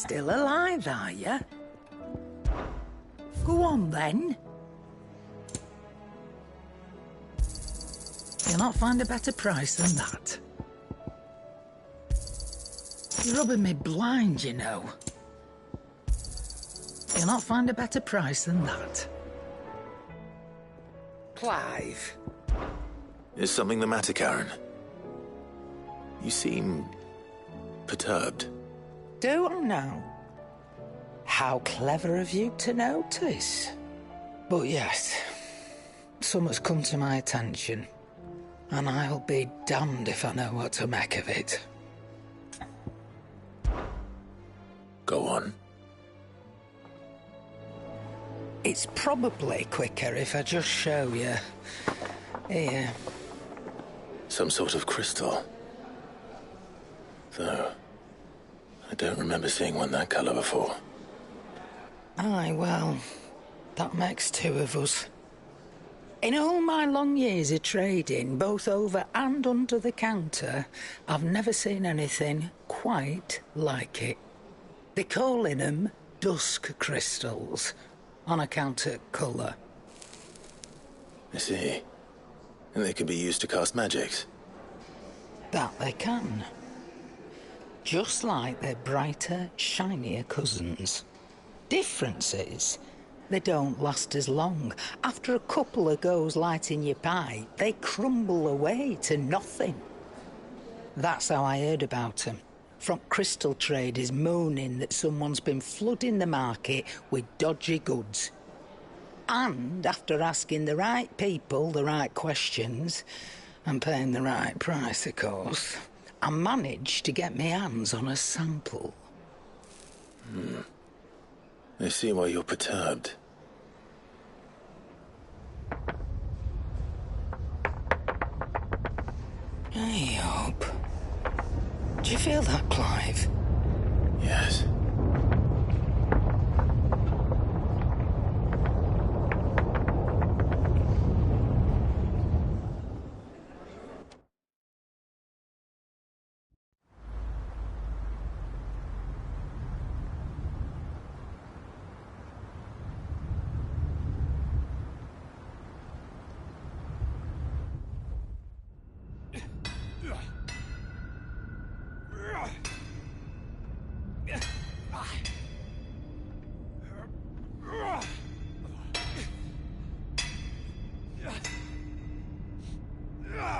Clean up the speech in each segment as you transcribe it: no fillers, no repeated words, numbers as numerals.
Still alive, are you? Go on, then. You'll not find a better price than that. You're rubbing me blind, you know. You'll not find a better price than that. Clive. Is something the matter, Karen? You seem perturbed. Do I now? How clever of you to notice. But yes, something's come to my attention, and I'll be damned if I know what to make of it. Go on. It's probably quicker if I just show you. Here. Some sort of crystal. Though, I don't remember seeing one that colour before. Aye, well, that makes two of us. In all my long years of trading, both over and under the counter, I've never seen anything quite like it. They're calling them dusk crystals, on account of colour. I see. And they can be used to cast magics. That they can. Just like their brighter, shinier cousins. Difference is, they don't last as long. After a couple of goes lighting your pipe, they crumble away to nothing. That's how I heard about them. From crystal traders moaning that someone's been flooding the market with dodgy goods. And after asking the right people the right questions, and paying the right price, of course, I managed to get my hands on a sample. I see why you're perturbed. I hope. Do you feel that, Clive? Yes.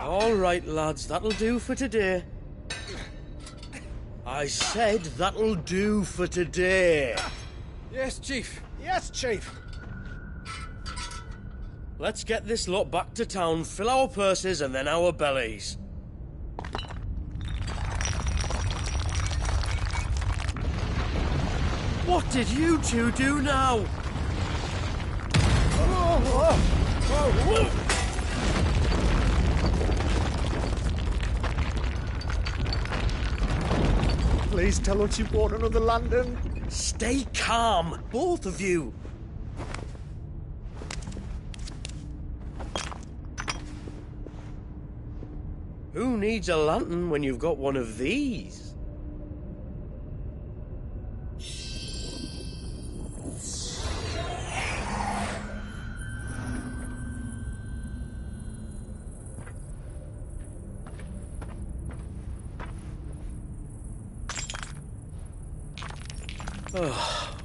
All right, lads, that'll do for today. I said that'll do for today. Yes, Chief. Yes, Chief. Let's get this lot back to town, fill our purses and then our bellies. What did you two do now? Please tell us you bought another lantern. Stay calm, both of you. Who needs a lantern when you've got one of these?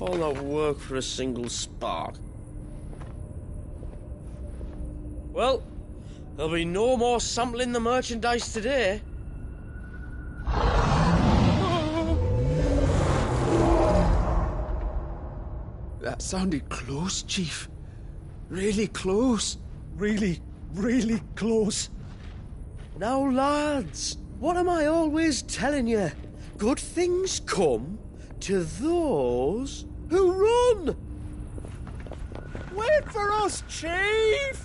All that work for a single spark. Well, there'll be no more sampling the merchandise today. That sounded close, Chief. Really close. Really, really close. Now, lads, what am I always telling you? Good things come to those who run! Wait for us, Chief!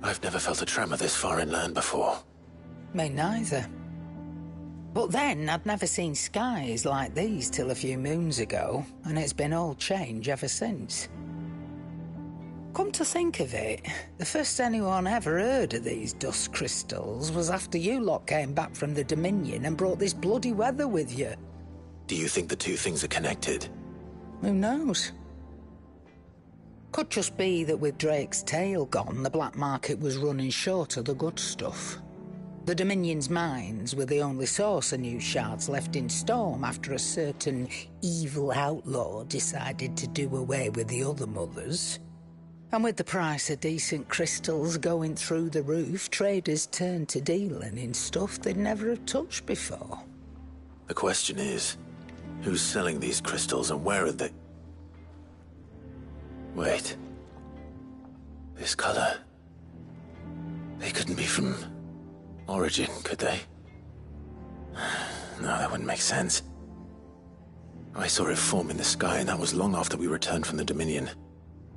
I've never felt a tremor this far inland before. Me neither. But then I'd never seen skies like these till a few moons ago, and it's been all change ever since. Come to think of it, the first anyone ever heard of these dust crystals was after you lot came back from the Dominion and brought this bloody weather with you. Do you think the two things are connected? Who knows? Could just be that with Drake's tail gone, the black market was running short of the good stuff. The Dominion's mines were the only source of new shards left in Storm after a certain evil outlaw decided to do away with the other mothers. And with the price of decent crystals going through the roof, traders turned to dealing in stuff they'd never have touched before. The question is, who's selling these crystals and where are they? Wait. This color. They couldn't be from Origin, could they? No, that wouldn't make sense. I saw it form in the sky, and that was long after we returned from the Dominion.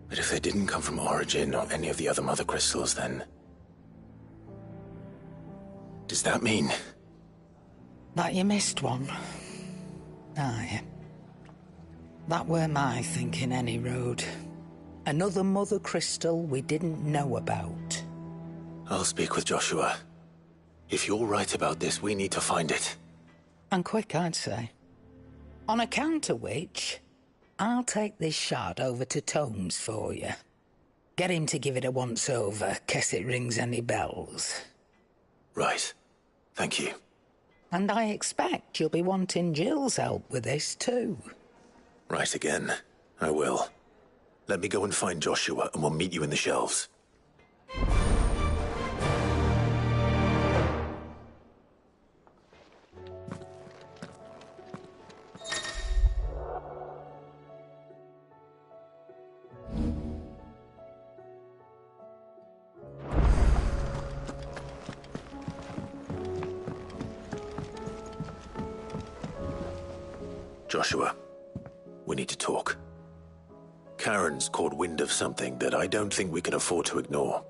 But if they didn't come from Origin or any of the other mother crystals, then... does that mean... that you missed one? Aye. That were my thinking, any road. Another mother crystal we didn't know about. I'll speak with Joshua. If you're right about this, we need to find it. And quick, I'd say. On account of which, I'll take this shard over to Tomes for you. Get him to give it a once-over, case it rings any bells. Right. Thank you. And I expect you'll be wanting Jill's help with this, too. Right again. I will. Let me go and find Joshua, and we'll meet you in the shelves. Joshua, we need to talk. Karen's caught wind of something that I don't think we can afford to ignore.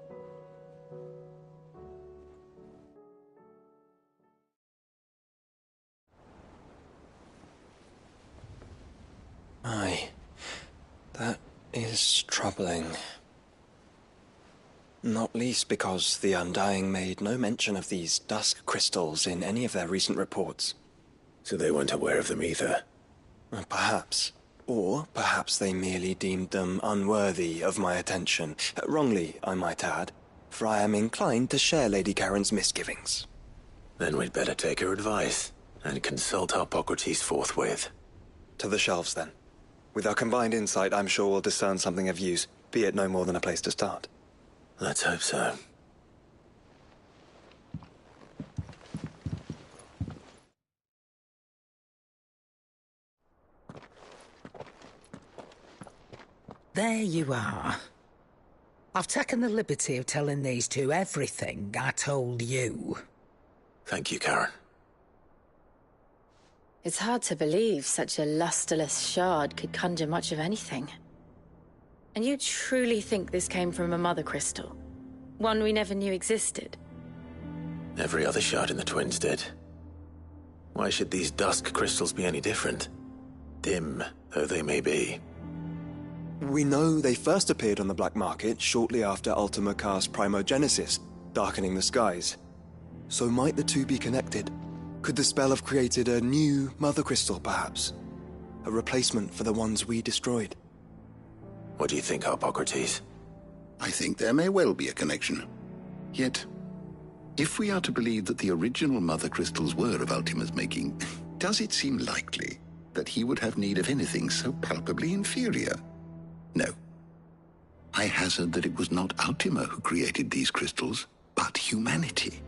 Aye, that is troubling. Not least because the Undying made no mention of these dusk crystals in any of their recent reports. So they weren't aware of them either. Perhaps. Or perhaps they merely deemed them unworthy of my attention. Wrongly, I might add, for I am inclined to share Lady Karen's misgivings. Then we'd better take her advice and consult Hippocrates forthwith. To the shelves, then. With our combined insight, I'm sure we'll discern something of use, be it no more than a place to start. Let's hope so. There you are. I've taken the liberty of telling these two everything I told you. Thank you, Karen. It's hard to believe such a lusterless shard could conjure much of anything. And you truly think this came from a mother crystal? One we never knew existed? Every other shard in the Twins did. Why should these dusk crystals be any different? Dim though they may be. We know they first appeared on the black market shortly after Ultima cast Primogenesis, darkening the skies. So might the two be connected? Could the spell have created a new mother crystal, perhaps? A replacement for the ones we destroyed? What do you think, Hippocrates? I think there may well be a connection. Yet, if we are to believe that the original mother crystals were of Ultima's making, does it seem likely that he would have need of anything so palpably inferior? No. I hazard that it was not Ultima who created these crystals, but humanity.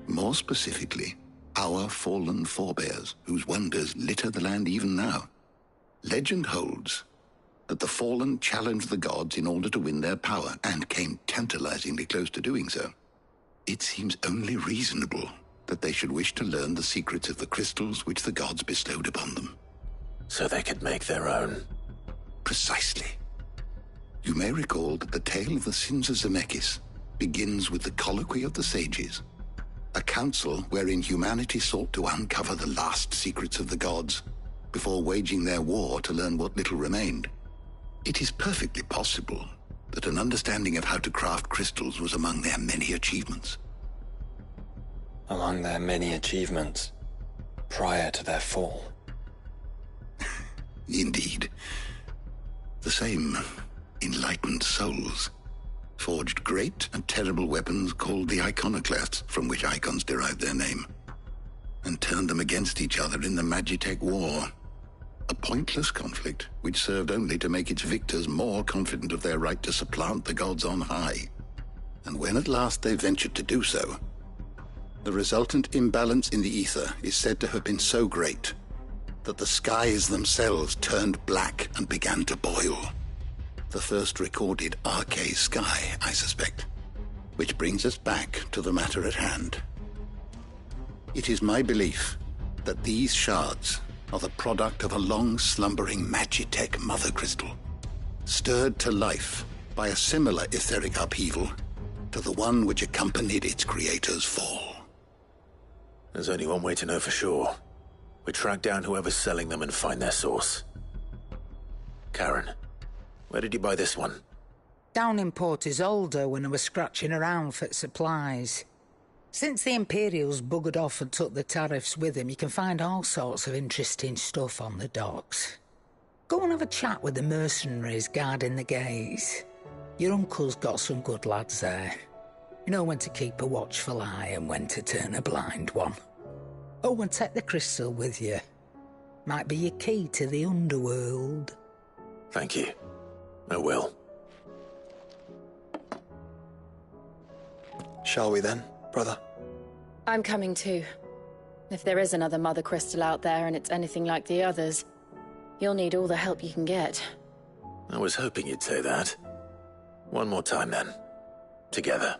More specifically, our fallen forebears, whose wonders litter the land even now. Legend holds that the fallen challenged the gods in order to win their power, and came tantalizingly close to doing so. It seems only reasonable that they should wish to learn the secrets of the crystals which the gods bestowed upon them. So they could make their own. Precisely. You may recall that the tale of the sins of Zemeckis begins with the colloquy of the sages, a council wherein humanity sought to uncover the last secrets of the gods before waging their war to learn what little remained. It is perfectly possible that an understanding of how to craft crystals was among their many achievements. Among their many achievements, prior to their fall. Indeed. The same enlightened souls. forged great and terrible weapons called the iconoclasts, from which icons derived their name, and turned them against each other in the Magitech War. A pointless conflict which served only to make its victors more confident of their right to supplant the gods on high. And when at last they ventured to do so, the resultant imbalance in the ether is said to have been so great that the skies themselves turned black and began to boil. The first recorded Arche sky, I suspect. Which brings us back to the matter at hand. It is my belief that these shards are the product of a long-slumbering Magitech mother crystal, stirred to life by a similar etheric upheaval to the one which accompanied its creator's fall. There's only one way to know for sure. We track down whoever's selling them and find their source. Karen, where did you buy this one? Down in Port Isolde when I was scratching around for supplies. Since the Imperials buggered off and took the tariffs with them, you can find all sorts of interesting stuff on the docks. Go and have a chat with the mercenaries guarding the gates. Your uncle's got some good lads there. You know when to keep a watchful eye and when to turn a blind one. Oh, and take the crystal with you. Might be your key to the underworld. Thank you. I will. Shall we then, brother? I'm coming too. If there is another mother crystal out there and it's anything like the others, you'll need all the help you can get. I was hoping you'd say that. One more time then. Together.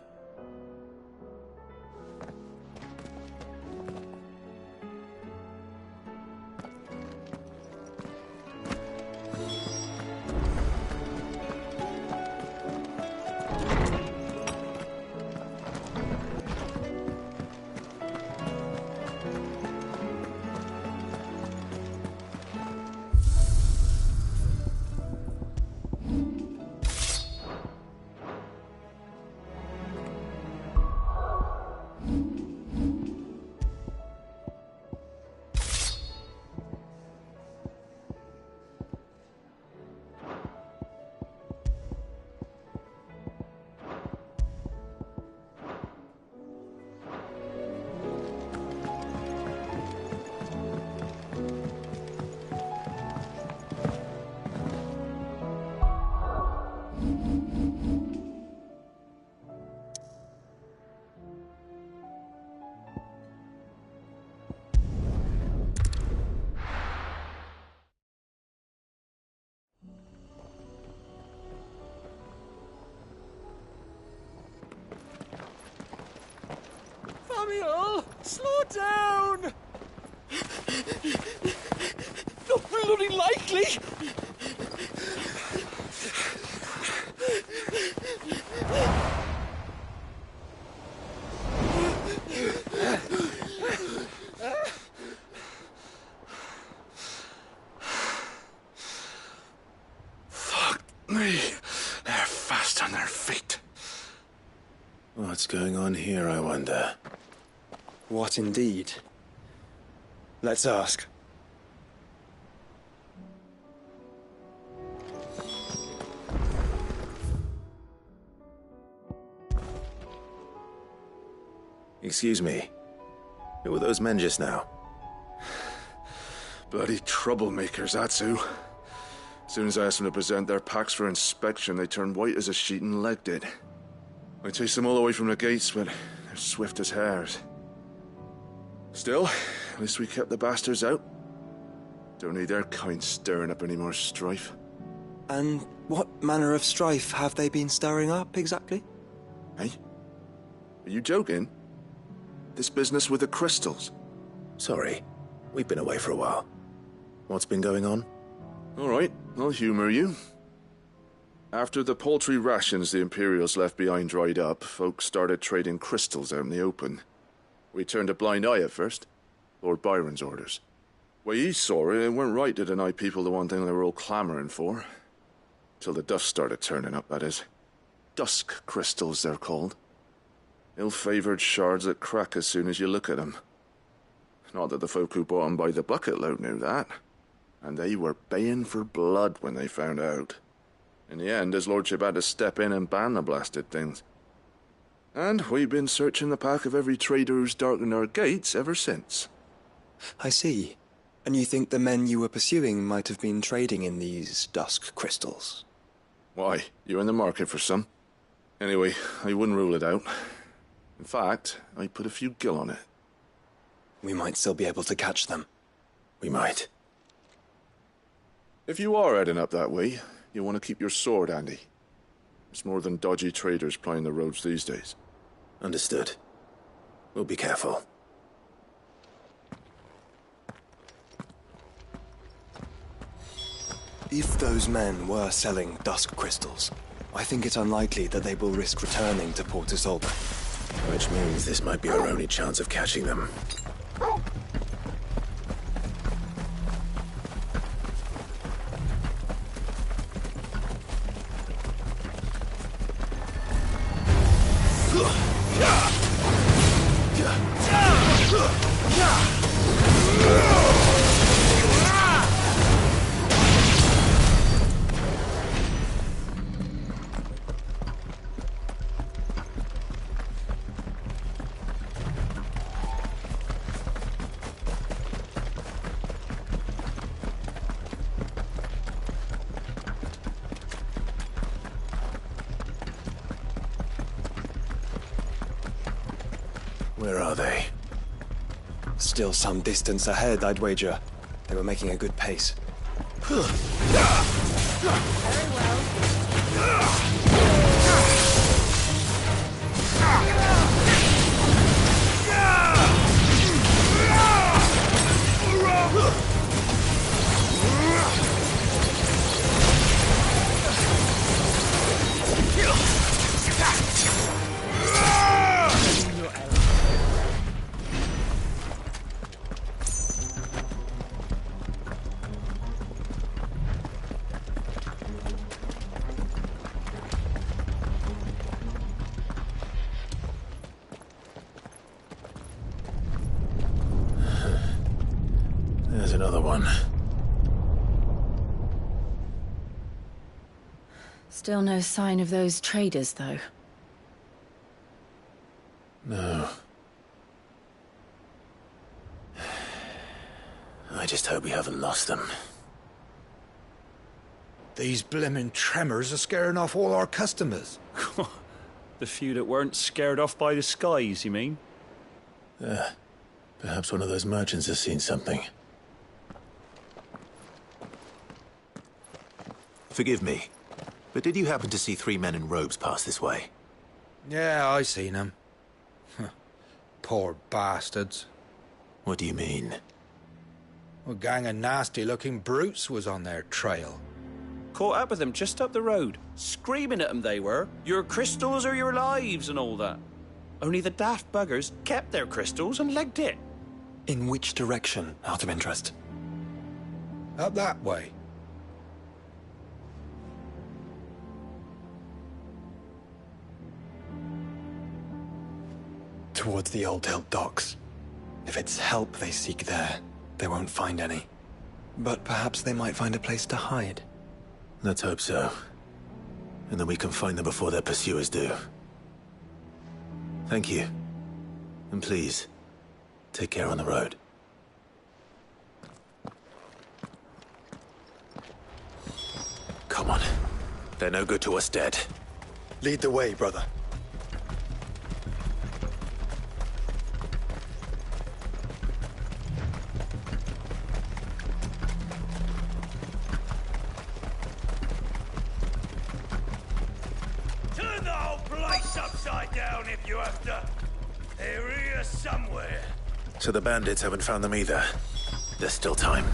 Samuel, slow down! Not bloody likely! Fuck me. They're fast on their feet. What's going on here, I wonder? What indeed? Let's ask. Excuse me. Who were those men just now? Bloody troublemakers, that's who. As soon as I asked them to present their packs for inspection, they turned white as a sheet and legged it. I chased them all away from the gates, but they're swift as hares. Still, at least we kept the bastards out. Don't need their kind stirring up any more strife. And what manner of strife have they been stirring up, exactly? Hey? Are you joking? This business with the crystals? Sorry, we've been away for a while. What's been going on? All right, I'll humor you. After the paltry rations the Imperials left behind dried up, folks started trading crystals out in the open. We turned a blind eye at first. Lord Byron's orders. Way he saw it, it weren't right to deny people the one thing they were all clamoring for. Till the dust started turning up, that is. Dusk crystals, they're called. Ill-favored shards that crack as soon as you look at them. Not that the folk who bought them by the bucket load knew that. And they were baying for blood when they found out. In the end, his lordship had to step in and ban the blasted things. And we've been searching the path of every trader who's darkened our gates ever since. I see. And you think the men you were pursuing might have been trading in these dusk crystals? Why, you're in the market for some. Anyway, I wouldn't rule it out. In fact, I put a few gil on it. We might still be able to catch them. We might. If you are heading up that way, you want to keep your sword handy. It's more than dodgy traders plying the roads these days. Understood. We'll be careful. If those men were selling dusk crystals, I think it's unlikely that they will risk returning to Port Isolde. Which means this might be our only chance of catching them. Where are they? Still some distance ahead, I'd wager. They were making a good pace. Very well. There's another one. Still no sign of those traders, though. No. I just hope we haven't lost them. These blimmin' tremors are scaring off all our customers. The few that weren't scared off by the skies, you mean? Perhaps one of those merchants has seen something. Forgive me, but did you happen to see 3 men in robes pass this way? Yeah, I seen them. Poor bastards. What do you mean? A gang of nasty-looking brutes was on their trail. Caught up with them just up the road, screaming at them they were. Your crystals are your lives and all that. Only the daft buggers kept their crystals and legged it. In which direction, out of interest? Up that way. Towards the Old Hill docks. If it's help they seek there, they won't find any. But perhaps they might find a place to hide. Let's hope so. And then we can find them before their pursuers do. Thank you. And please, take care on the road. Come on. They're no good to us dead. Lead the way, brother. Turn the whole place upside down if you have to. They're here somewhere. So the bandits haven't found them either. There's still time.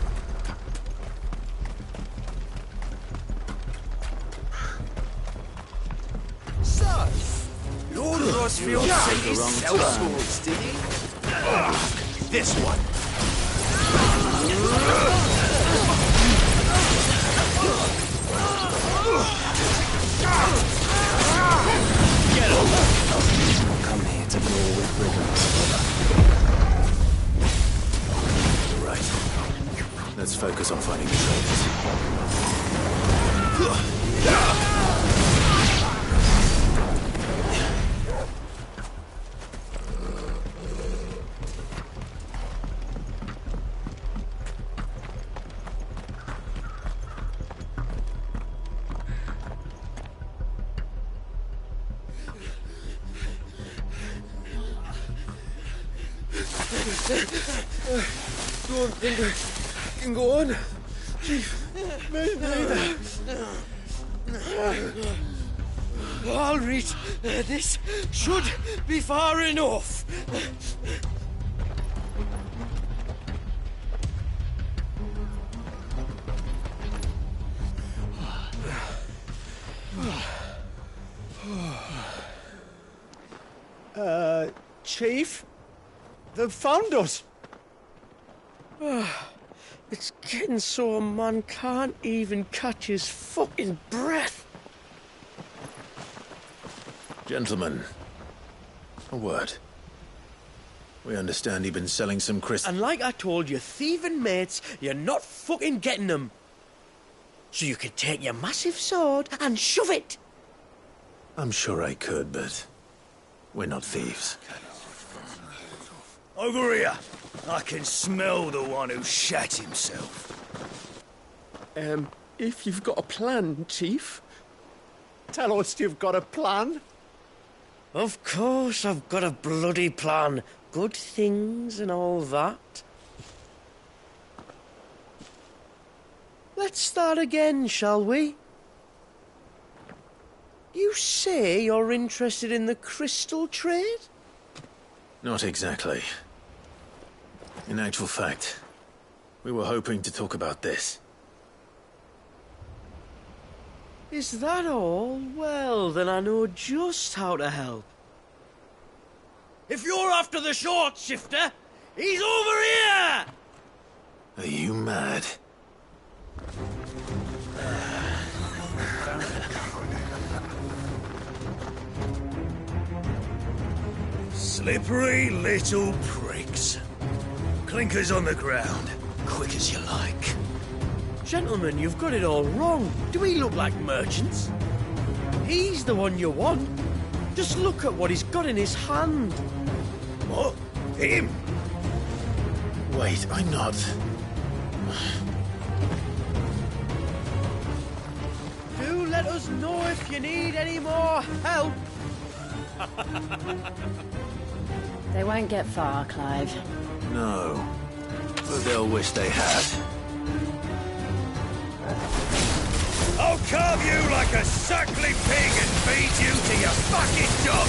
So, Lord Rosfield sent his sellswords, did he? This one. Get him! Come here to war with brigands. You're right. Let's focus on finding the traders. Don't think we can go on. Chief, me neither. I'll reach. This should be far enough. Chief? They've found us. It's getting so a man can't even catch his fucking breath. Gentlemen, a word. We understand you've been selling some crystals. And like I told you, thieving mates, you're not fucking getting them. So you could take your massive sword and shove it. I'm sure I could, but we're not thieves. Over here. I can smell the one who shat himself. If you've got a plan, Chief. Tell us you've got a plan. Of course I've got a bloody plan. Good things and all that. Let's start again, shall we? You say you're interested in the crystal trade? Not exactly. In actual fact, we were hoping to talk about this. Is that all? Well, then I know just how to help. If you're after the short shifter, he's over here! Are you mad? Slippery little pricks. Clinkers on the ground, quick as you like. Gentlemen, you've got it all wrong. Do we look like merchants? He's the one you want. Just look at what he's got in his hand. What? Him? Wait, I'm not. Do let us know if you need any more help. They won't get far, Clive. No. But they'll wish they had. I'll carve you like a suckling pig and feed you to your fucking dog!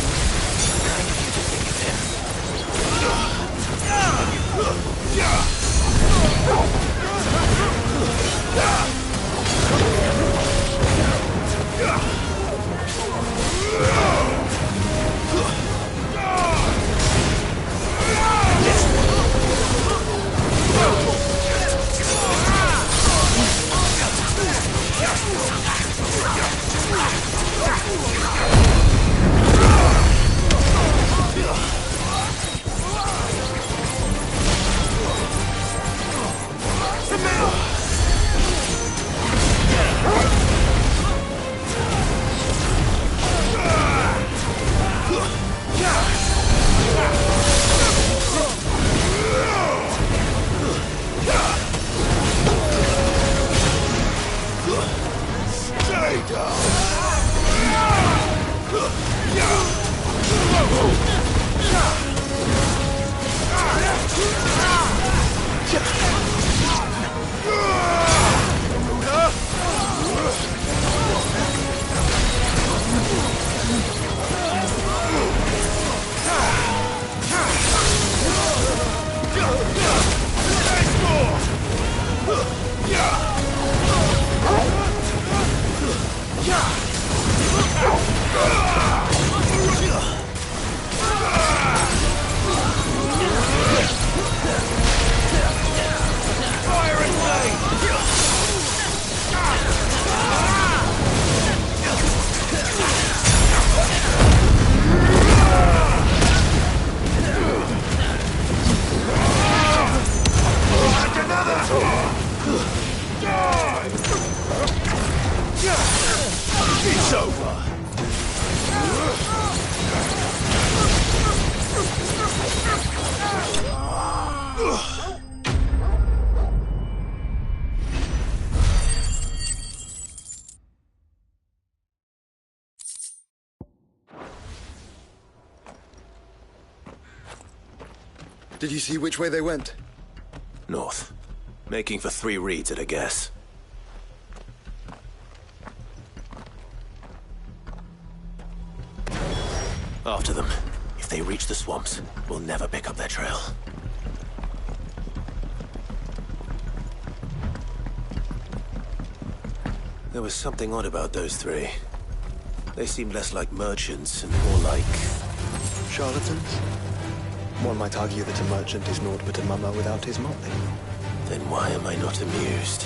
Did you see which way they went? North. Making for 3 reeds at a guess. After them. If they reach the swamps, we'll never pick up their trail. There was something odd about those 3. They seemed less like merchants and more like... charlatans? One might argue that a merchant is naught but a mummer without his motley. Then why am I not amused?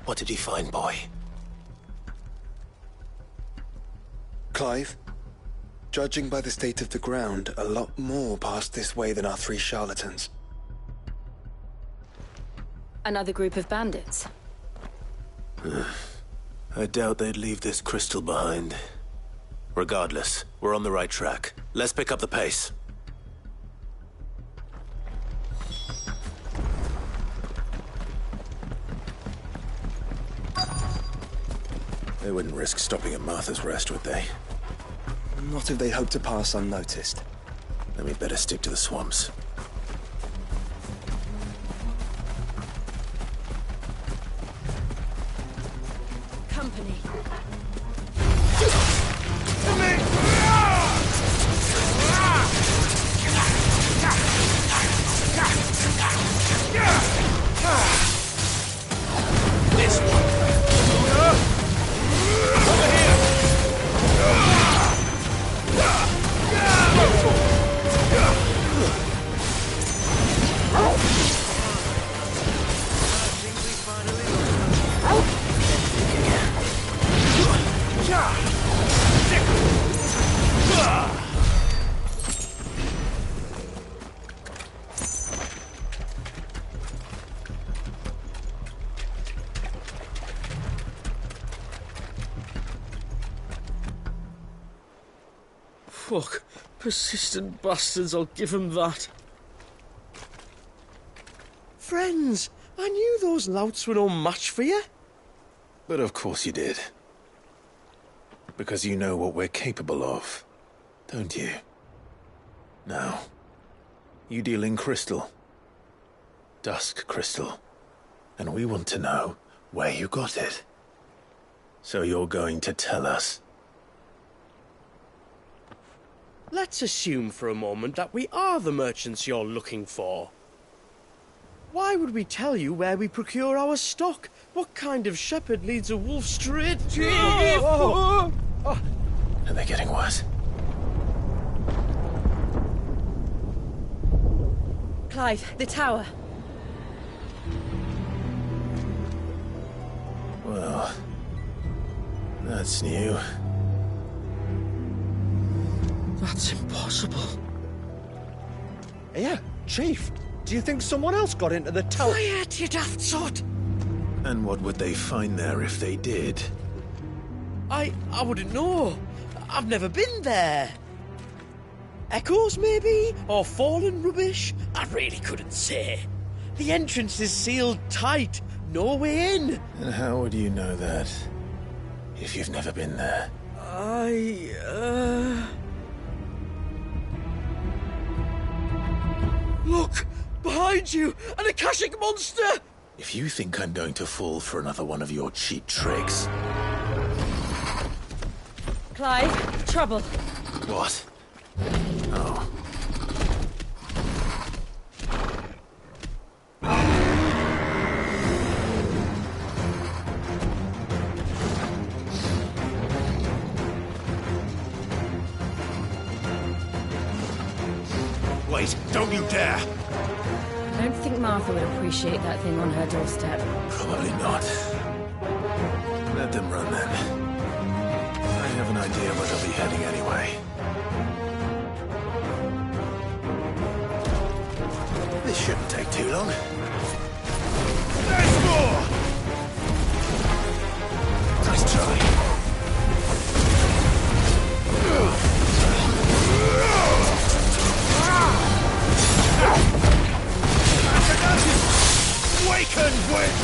What did he find, boy? Clive, judging by the state of the ground, a lot more passed this way than our 3 charlatans. Another group of bandits? I doubt they'd leave this crystal behind. Regardless, we're on the right track. Let's pick up the pace. They wouldn't risk stopping at Martha's Rest, would they? Not if they hope to pass unnoticed. Then we'd better stick to the swamps. Company. fuck. Persistent bastards, I'll give them that. Friends, I knew those louts were no match for you. But of course you did. Because you know what we're capable of, don't you? Now, you deal in crystal. Dusk crystal. And we want to know where you got it. So you're going to tell us? Let's assume for a moment that we are the merchants you're looking for. Why would we tell you where we procure our stock? What kind of shepherd leads a wolf straight to... Are they getting worse? Clive, the tower. Well, that's new. That's impossible. Yeah, Chief. Do you think someone else got into the tower? Quiet, you daft sot! And what would they find there if they did? I wouldn't know. I've never been there. Echoes, maybe? Or fallen rubbish? I really couldn't say. The entrance is sealed tight. No way in. And how would you know that, if you've never been there? Look! Behind you! An Akashic monster! If you think I'm going to fall for another one of your cheap tricks... Clive, trouble. What? Oh. Wait, don't you dare! I don't think Martha would appreciate that thing on her doorstep. Probably not. Let them run then. I have an idea where they'll be heading anyway. This shouldn't take too long. There's more! Nice try. Waken, witch!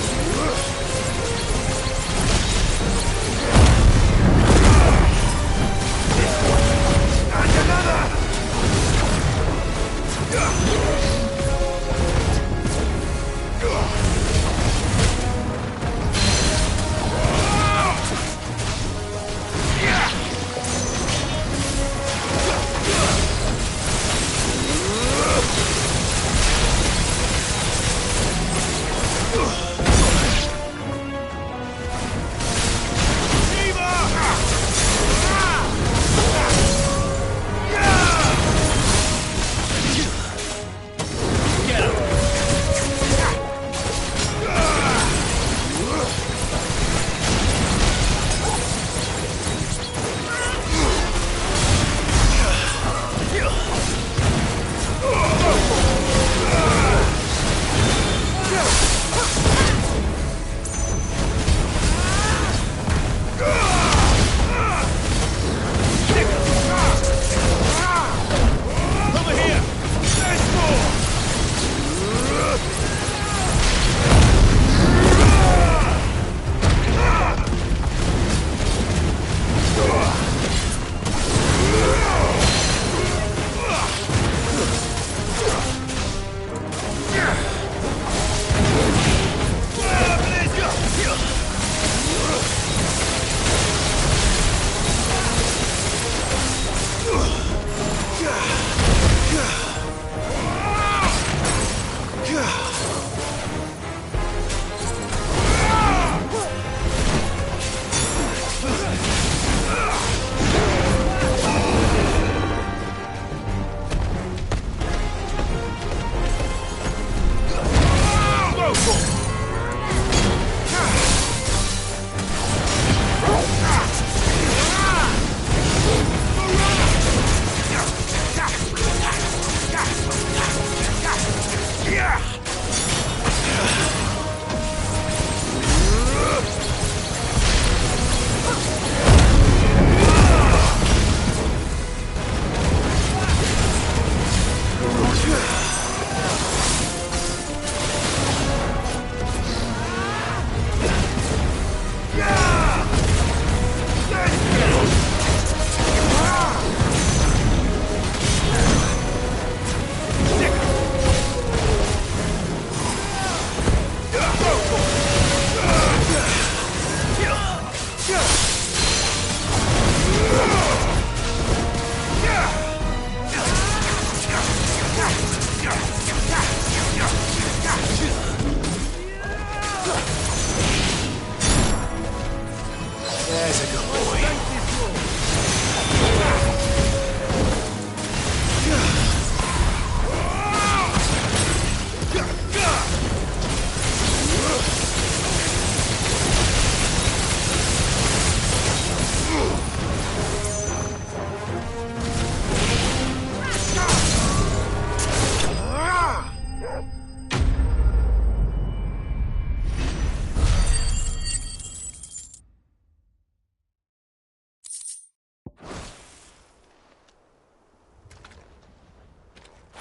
And another!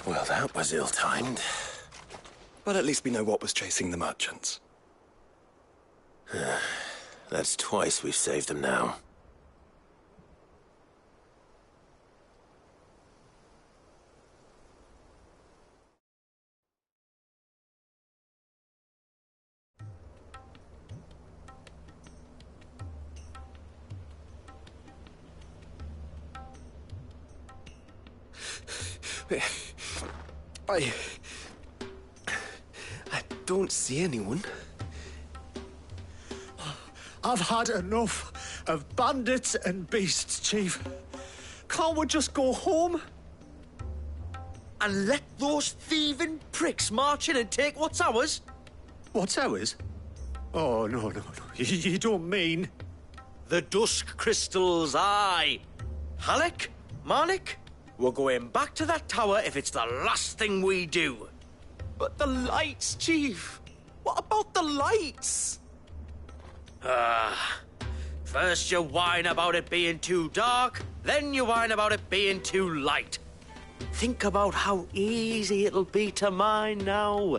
Well, that was ill-timed. But at least we know what was chasing the merchants. That's twice we've saved them now. I don't see anyone. I've had enough of bandits and beasts, Chief. Can't we just go home? And let those thieving pricks march in and take what's ours? What's ours? Oh, no. You don't mean... The dusk crystals, aye. Halleck, Marnik, we're going back to that tower if it's the last thing we do. But the lights, Chief. What about the lights? First you whine about it being too dark, then you whine about it being too light. Think about how easy it'll be to mine now.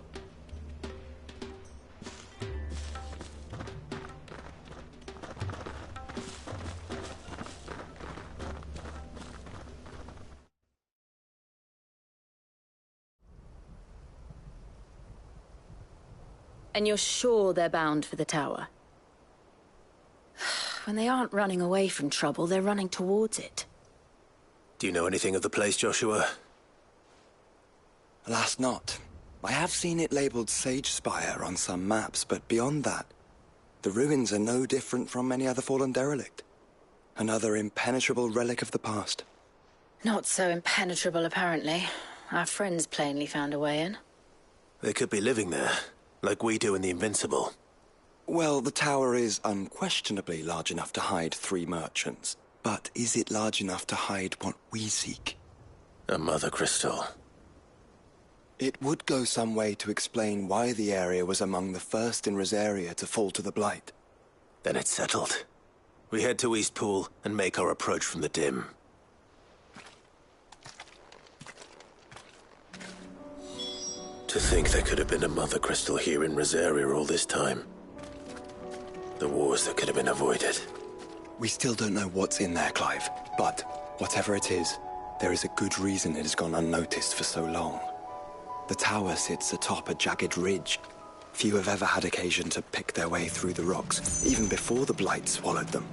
And you're sure they're bound for the tower? When they aren't running away from trouble, they're running towards it. Do you know anything of the place, Joshua? Alas, not. I have seen it labelled Sage Spire on some maps, but beyond that, the ruins are no different from any other fallen derelict. Another impenetrable relic of the past. Not so impenetrable, apparently. Our friends plainly found a way in. They could be living there, like we do in the Invincible. Well, the tower is unquestionably large enough to hide 3 merchants. But is it large enough to hide what we seek? A mother crystal. It would go some way to explain why the area was among the first in Rosaria to fall to the Blight. Then it's settled. We head to Eastpool and make our approach from the dim. To think there could have been a mother crystal here in Rosaria all this time. The wars that could have been avoided. We still don't know what's in there, Clive. But whatever it is, there is a good reason it has gone unnoticed for so long. The tower sits atop a jagged ridge. Few have ever had occasion to pick their way through the rocks, even before the Blight swallowed them.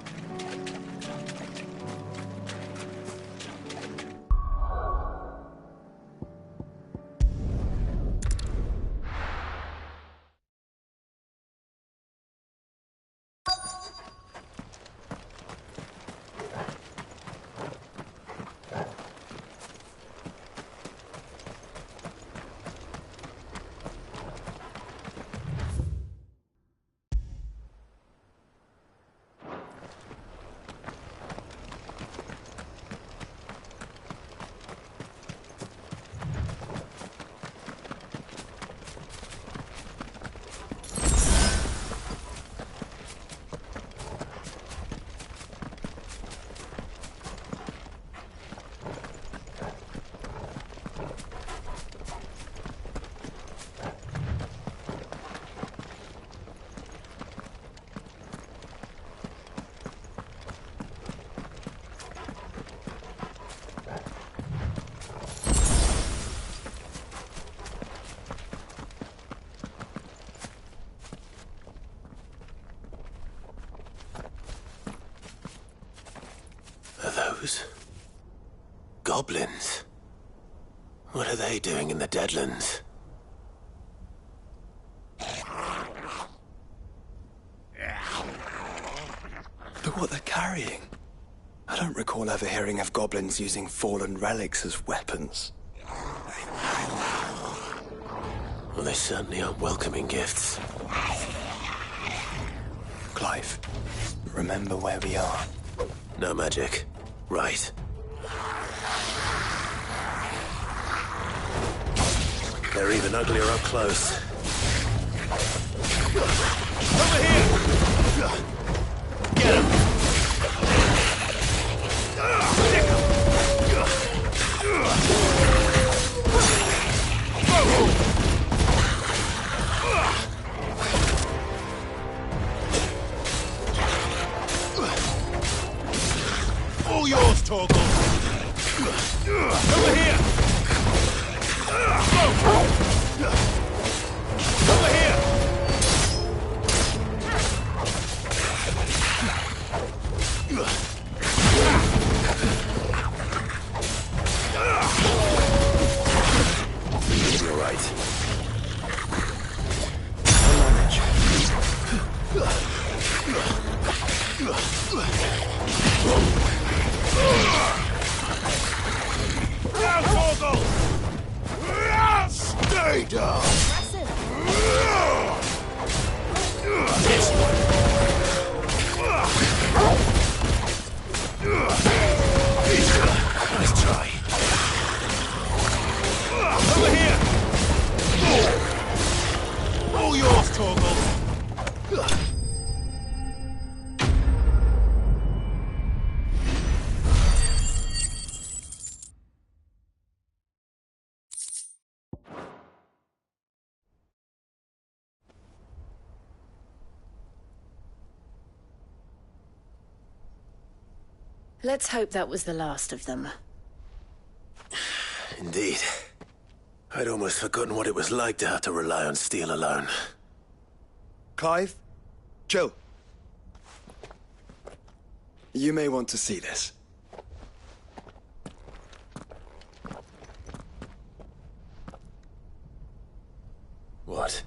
Goblins? What are they doing in the Deadlands? Look what they're carrying. I don't recall ever hearing of goblins using fallen relics as weapons. Well, they certainly aren't welcoming gifts. Clive, remember where we are. No magic. Right. They're even uglier up close. Over here! Get him! it. I'll manage. Now, Torgal! Stay down! This one. Nice try. Over here! All yours, Torgal! Let's hope that was the last of them. Indeed. I'd almost forgotten what it was like to have to rely on steel alone. Clive? Jill? You may want to see this. What?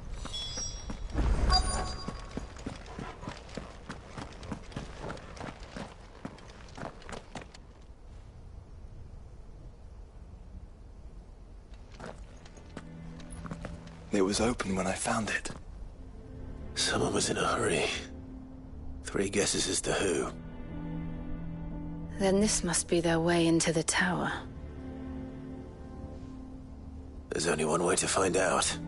It was open when I found it. Someone was in a hurry. 3 guesses as to who. Then this must be their way into the tower. There's only one way to find out.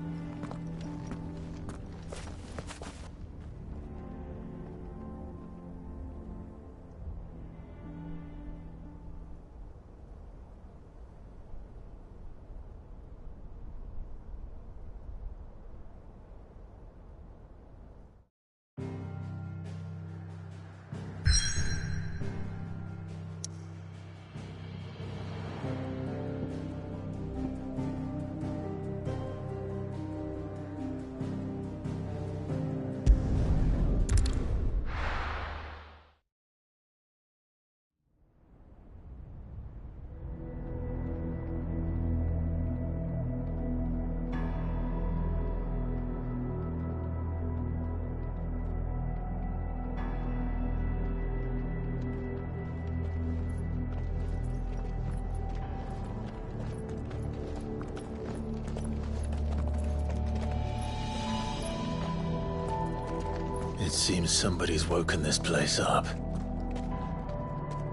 It seems somebody's woken this place up.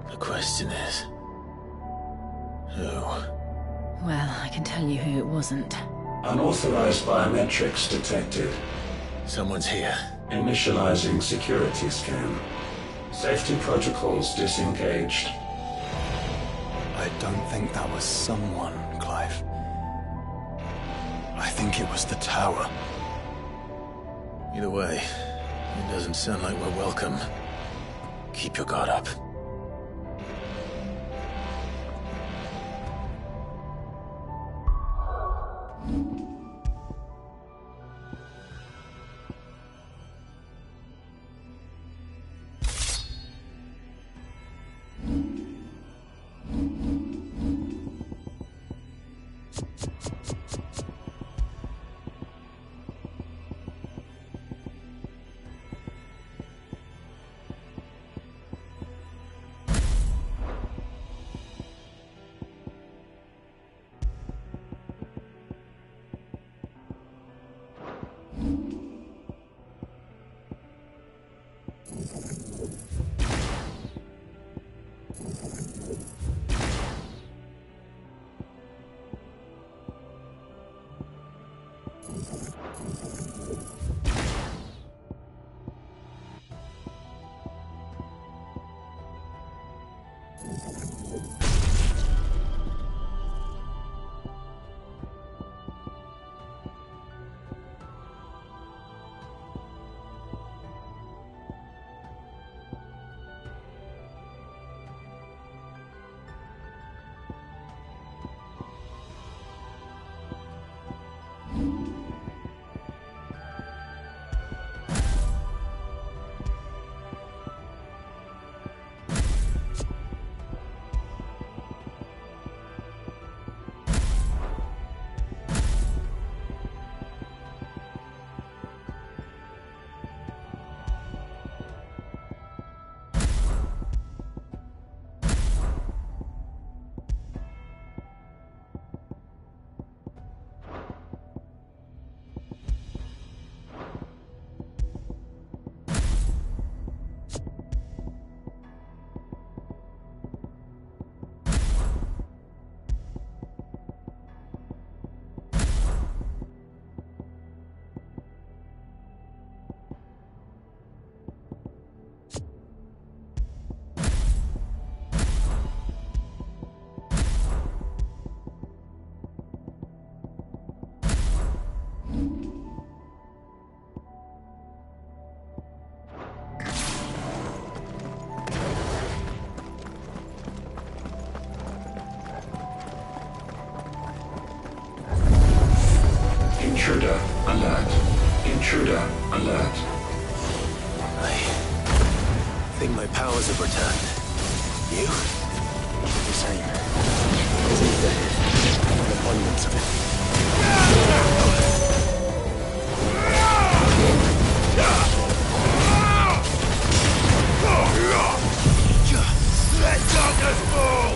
The question is... who? Well, I can tell you who it wasn't. Unauthorized biometrics detected. Someone's here. Initializing security scan. Safety protocols disengaged. I don't think that was someone, Clive. I think it was the tower. Either way, it doesn't sound like we're welcome. Keep your guard up. Intruder alert. Intruder alert. I think my powers have returned. You? The same. It's dead. An abundance of it. Let darkness fall!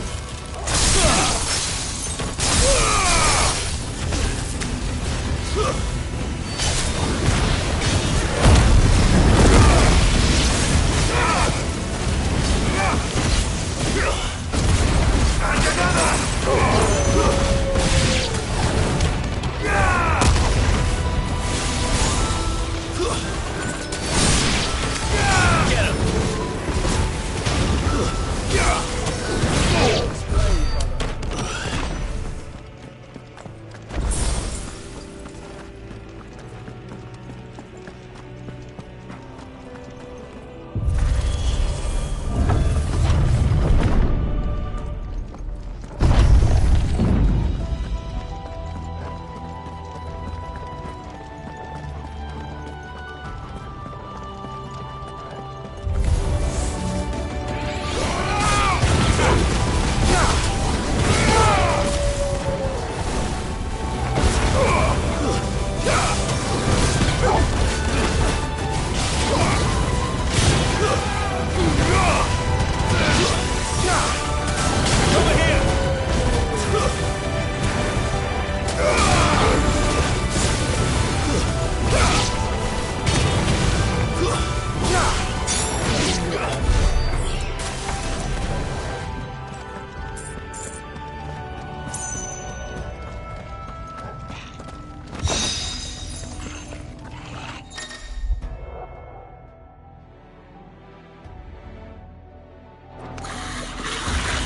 And another!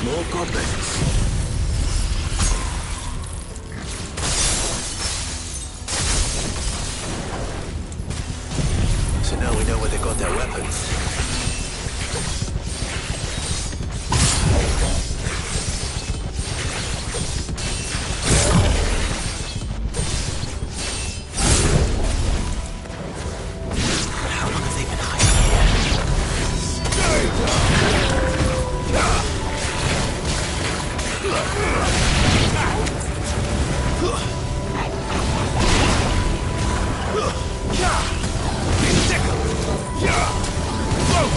More goblins. So now we know where they got their weapons. Whoa!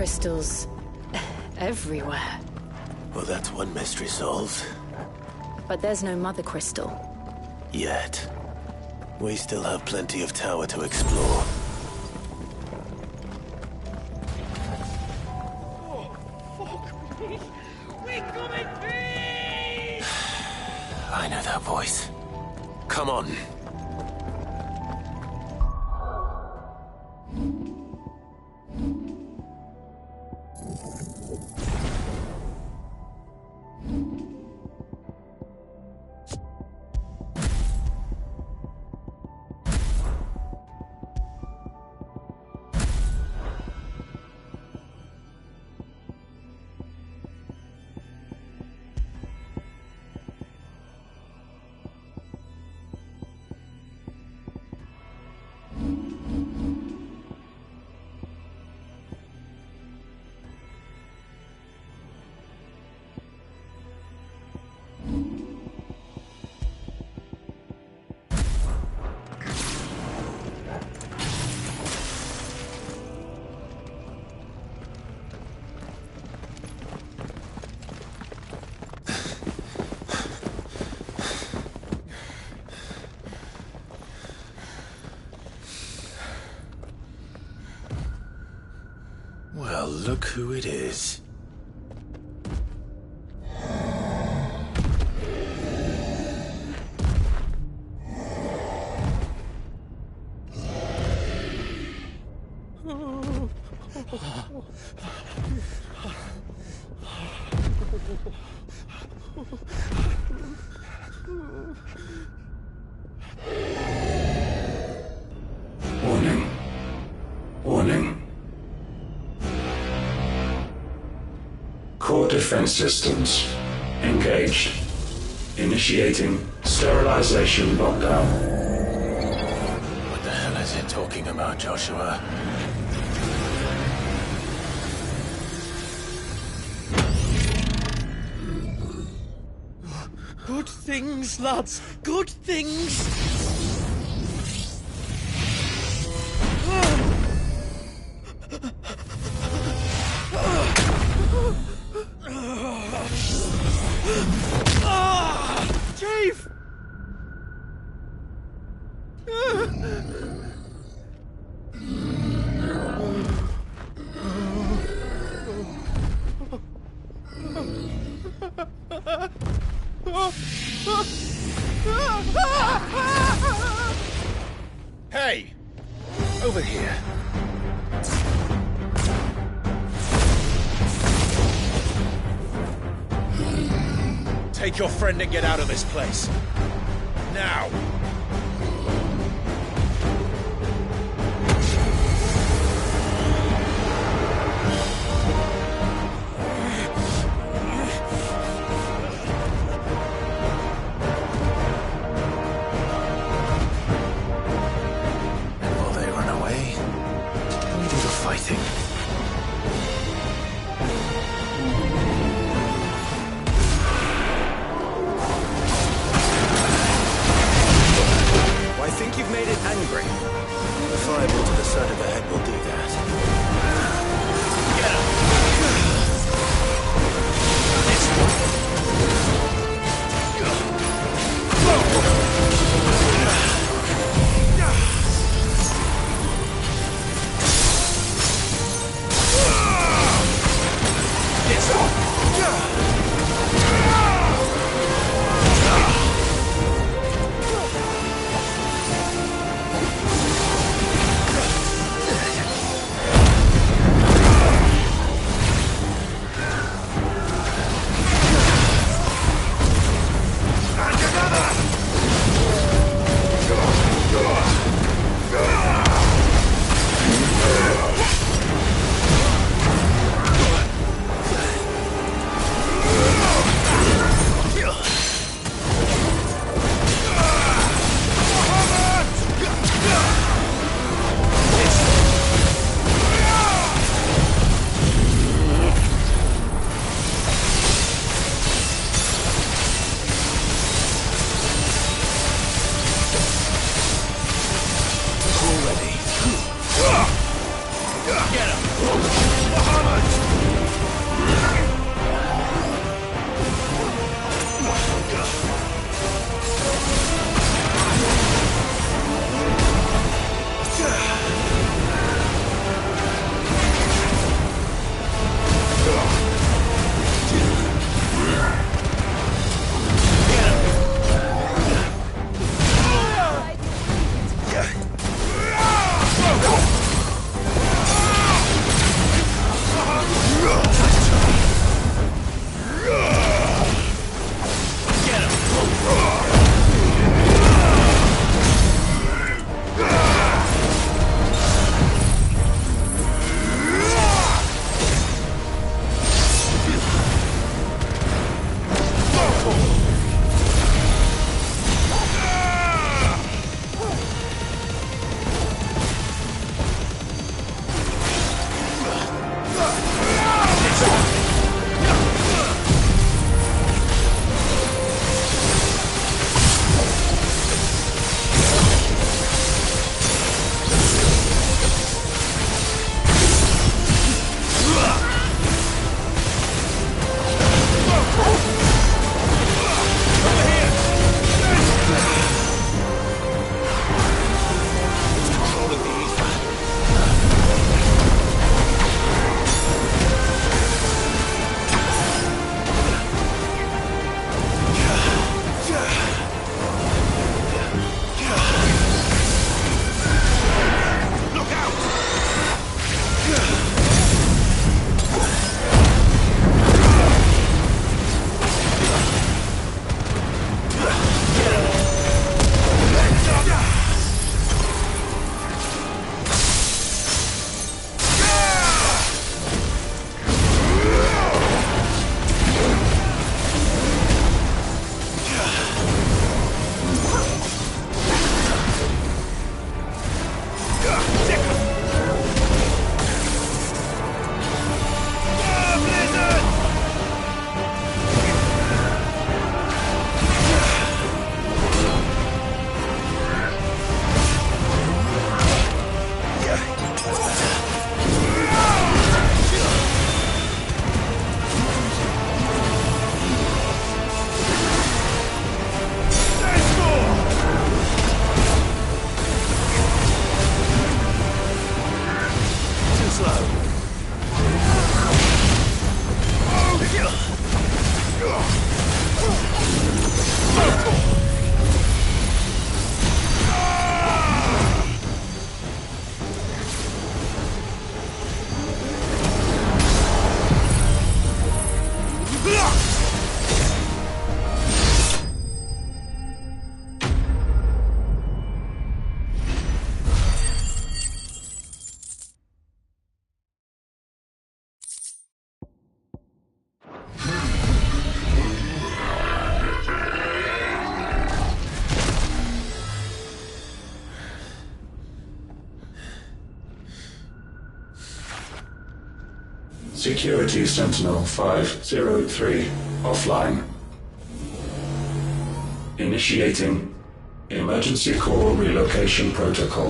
crystals everywhere. Well, that's one mystery solved. But there's no mother crystal. Yet. We still have plenty of tower to explore. Oh, fuck me! We're coming free! I know that voice. Come on. Well, look who it is. Warning. Warning. Core defense systems engaged. Initiating sterilization lockdown. What the hell is it talking about, Joshua? Good things, lads. Good things. Chief! Hey! Over here. Take your friend and get out of this place. Now! And while they run away, we do the fighting. Security Sentinel 503 offline. Initiating Emergency Core Relocation Protocol.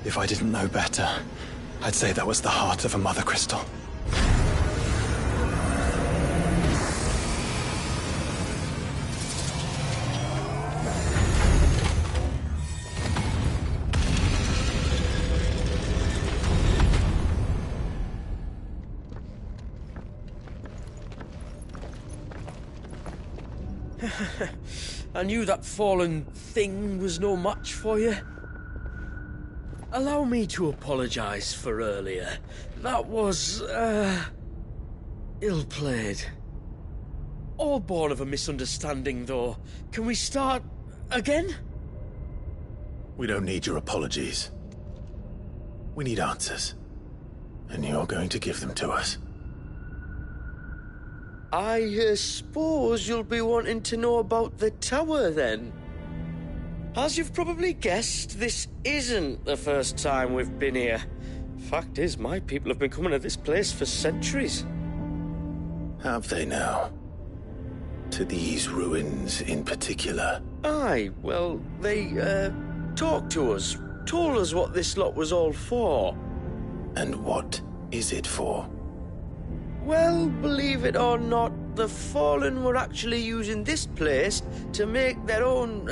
If I didn't know better, I'd say that was the heart of a Mother Crystal. I knew that fallen thing was no match for you. Allow me to apologise for earlier. That was, ill-played. All born of a misunderstanding, though. Can we start again? We don't need your apologies. We need answers. And you're going to give them to us. I suppose you'll be wanting to know about the tower, then. As you've probably guessed, this isn't the first time we've been here. Fact is, my people have been coming to this place for centuries. Have they now? To these ruins in particular? Aye, well, they, talked to us, told us what this lot was all for. And what is it for? Well, believe it or not, the Fallen were actually using this place to make their own,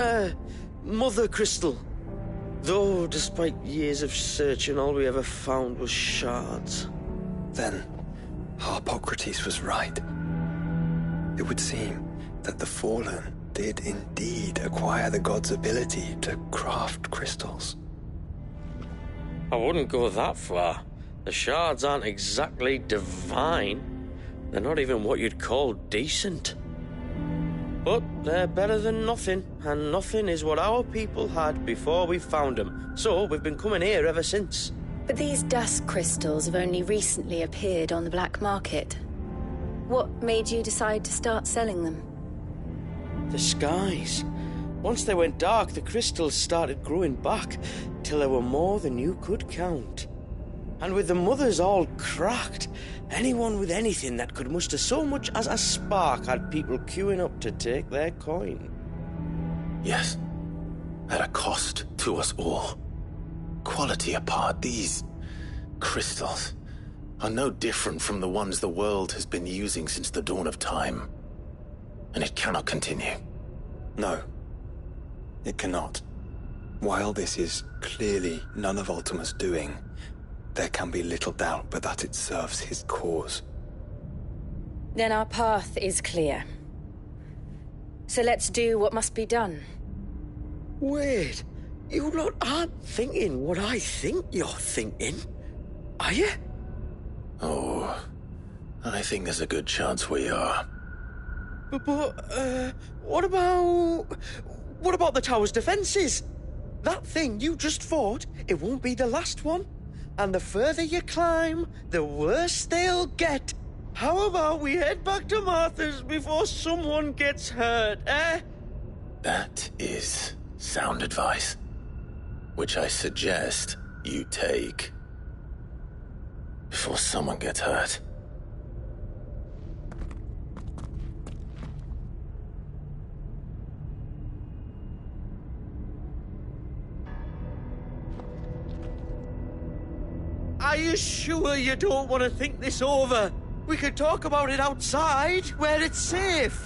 Mother Crystal. Though, despite years of searching, all we ever found was shards. Then, Harpocrates was right. It would seem that the Fallen did indeed acquire the god's ability to craft crystals. I wouldn't go that far. The shards aren't exactly divine. They're not even what you'd call decent. But they're better than nothing, and nothing is what our people had before we found them. So we've been coming here ever since. But these dusk crystals have only recently appeared on the black market. What made you decide to start selling them? The skies. Once they went dark, the crystals started growing back, till there were more than you could count. And with the mothers all cracked, anyone with anything that could muster so much as a spark had people queuing up to take their coin. Yes, at a cost to us all. Quality apart, these crystals are no different from the ones the world has been using since the dawn of time. And it cannot continue. No, it cannot. While this is clearly none of Ultima's doing, there can be little doubt but that it serves his cause. Then our path is clear. So let's do what must be done. Wait, you lot aren't thinking what I think you're thinking, are you? Oh, I think there's a good chance we are. But, what about the tower's defenses? That thing you just fought, it won't be the last one. And the further you climb, the worse they'll get. How about we head back to Martha's before someone gets hurt, eh? That is sound advice, which I suggest you take before someone gets hurt. Are you sure you don't want to think this over? We could talk about it outside, where it's safe.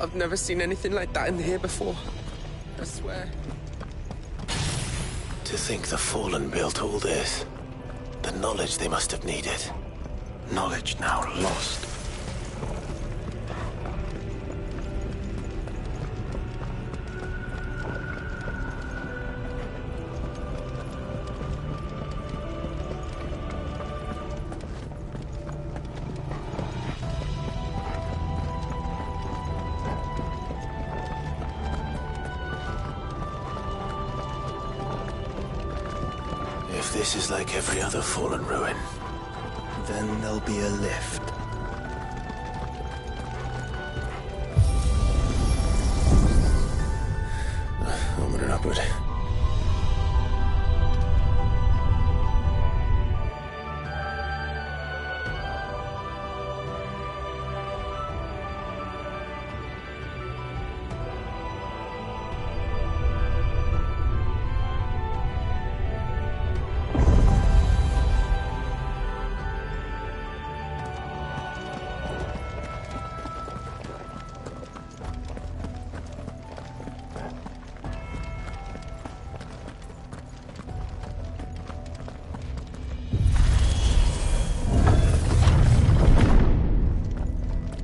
I've never seen anything like that in here before. I swear. To think the Fallen built all this. The knowledge they must have needed. Knowledge now lost. If this is like every other Fallen ruin, then there'll be a lift. Onward and upward.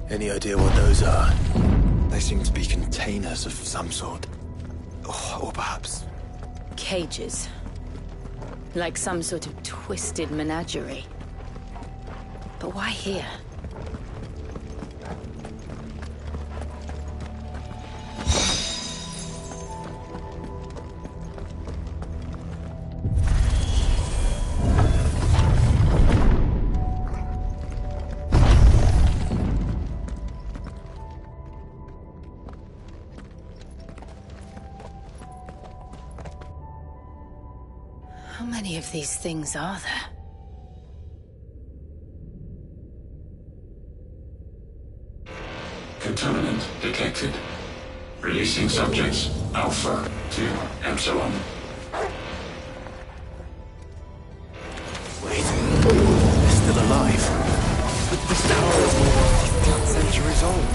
Any idea what those are? They seem to be containers of some sort. Or perhaps... Cages. Like some sort of twisted menagerie. But why here? How many of these things are there? Contaminant detected. Releasing subjects Alpha to Epsilon. Wait, they're still alive. But this tower is more than 15 centuries old.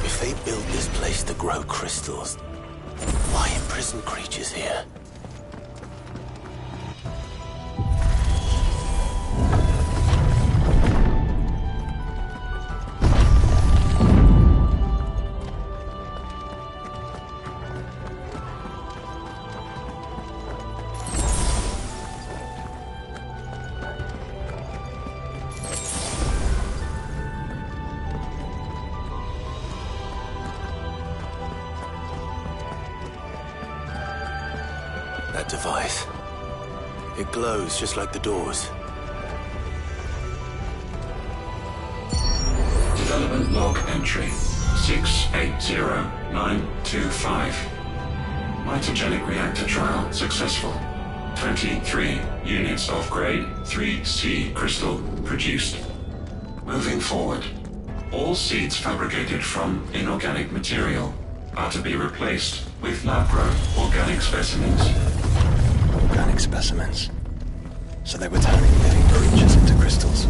If they built this place to grow crystals, why imprison creatures here? That device. It glows just like the doors. Development log entry 680925. Mitogenic reactor trial successful. 23 units of grade 3C crystal produced. Moving forward, all seeds fabricated from inorganic material are to be replaced with lab-grown organic specimens. Organic specimens. So they were turning living creatures into crystals.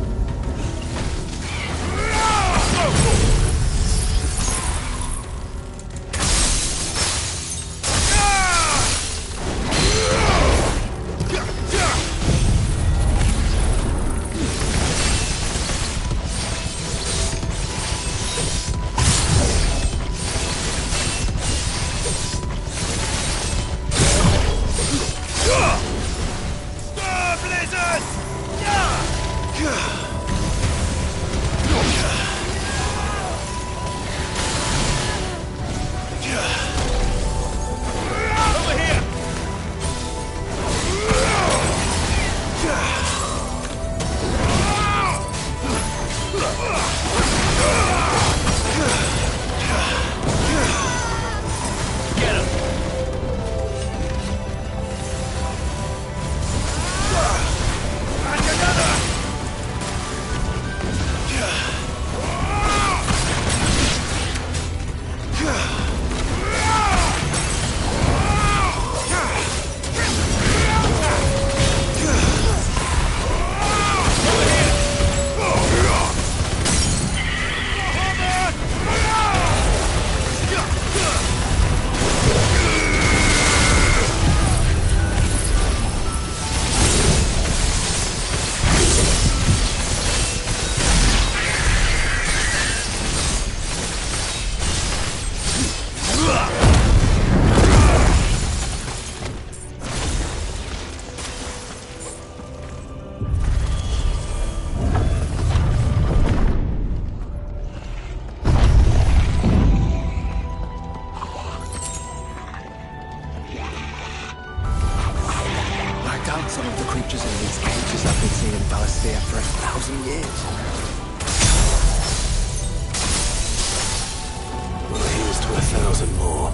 1,000 more.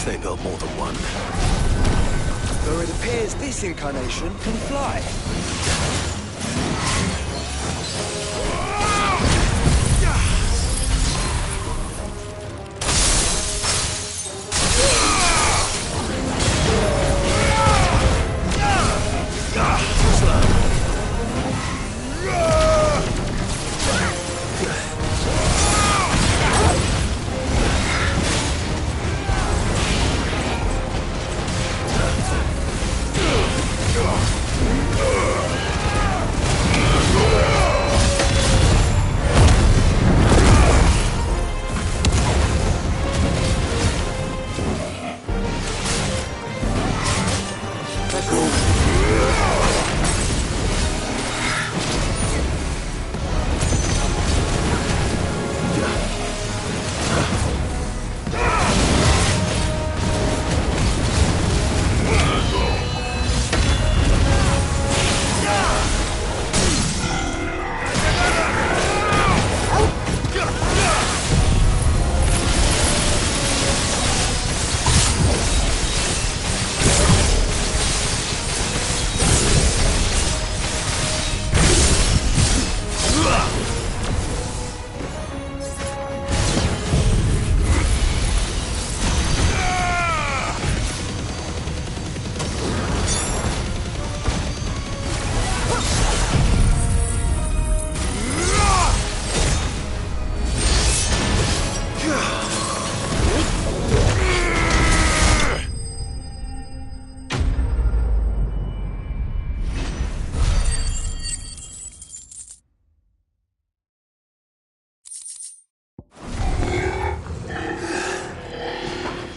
They built more than one. Though it appears this incarnation can fly.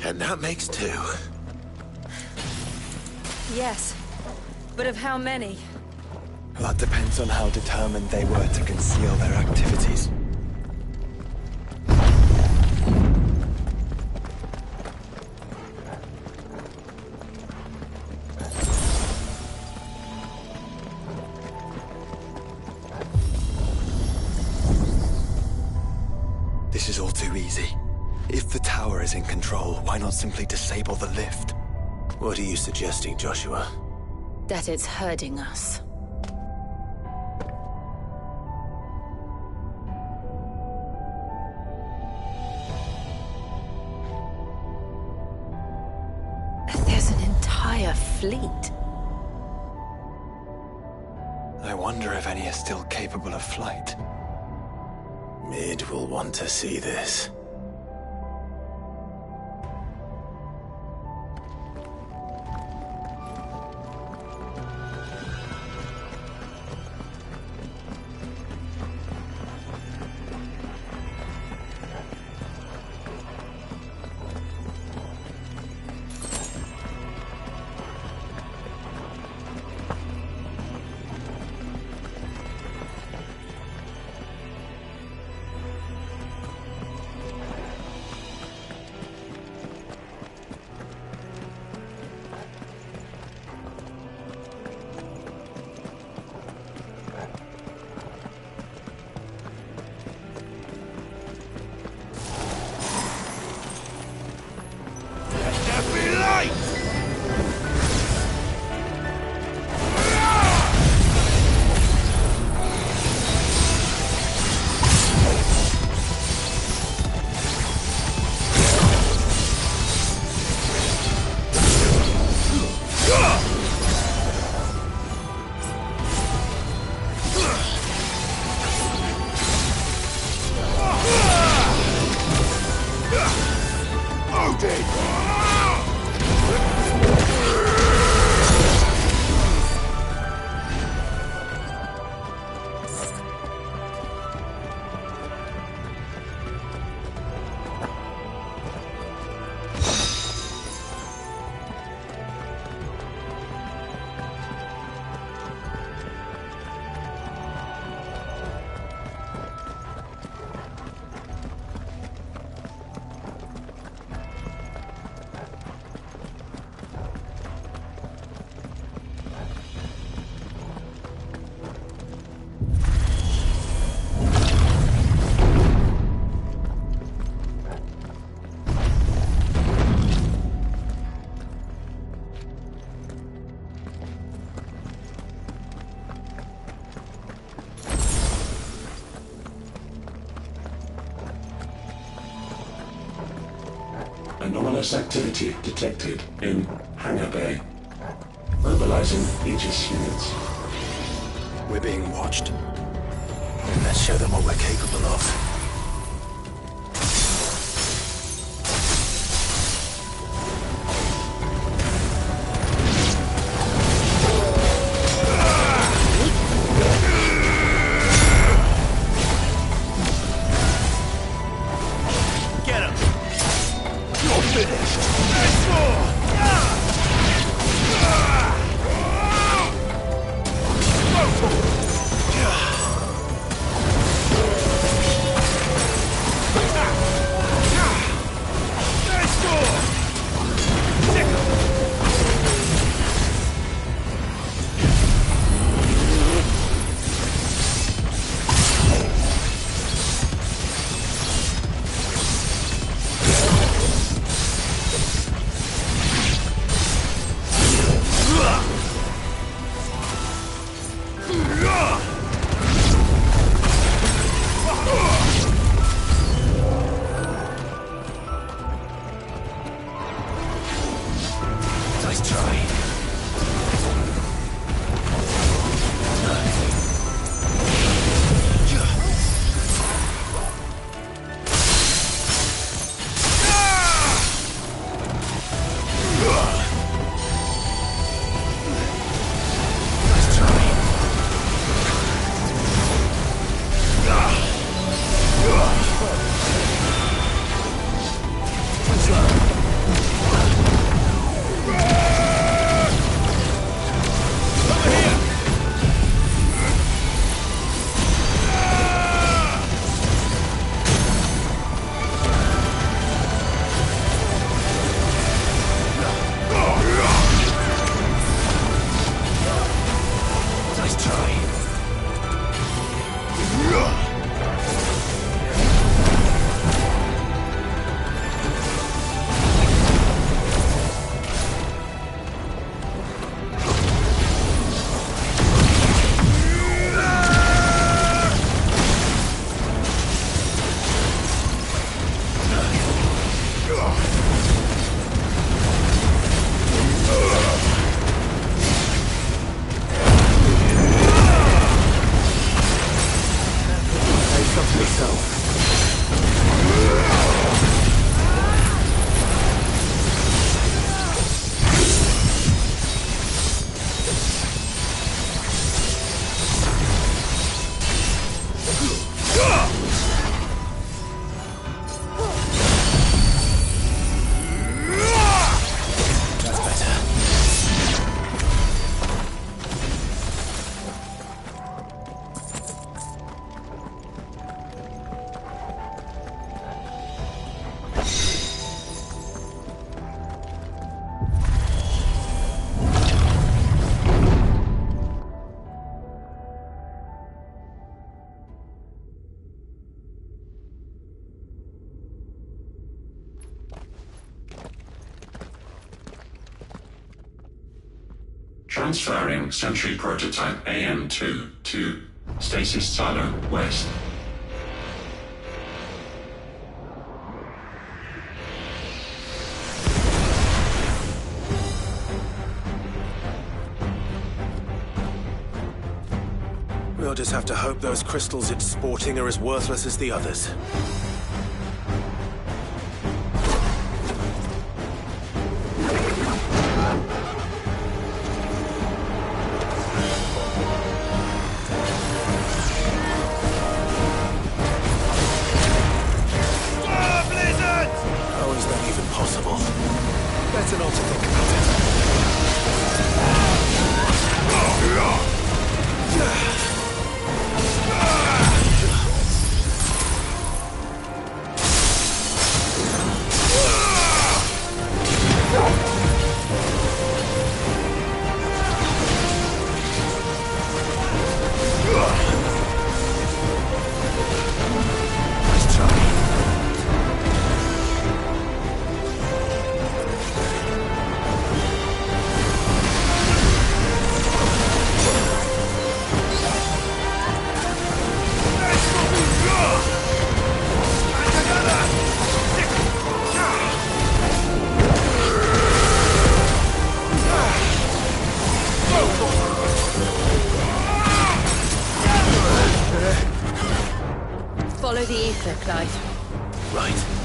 And that makes 2. Yes, but of how many? That depends on how determined they were to conceal their activities. is all too easy. If the tower is in control, why not simply disable the lift? What are you suggesting, Joshua? That it's hurting us. There's an entire fleet. I wonder if any are still capable of flight. Mid will want to see this. Anomalous activity detected in Hangar Bay. Mobilizing Aegis units. We're being watched. Let's show them what we're capable of. Transferring Sentry Prototype AM2 to Stasis Silo West. We'll just have to hope those crystals it's sporting are as worthless as the others. How is that even possible? Better not to think about it. Follow the ether, Clyde. Right.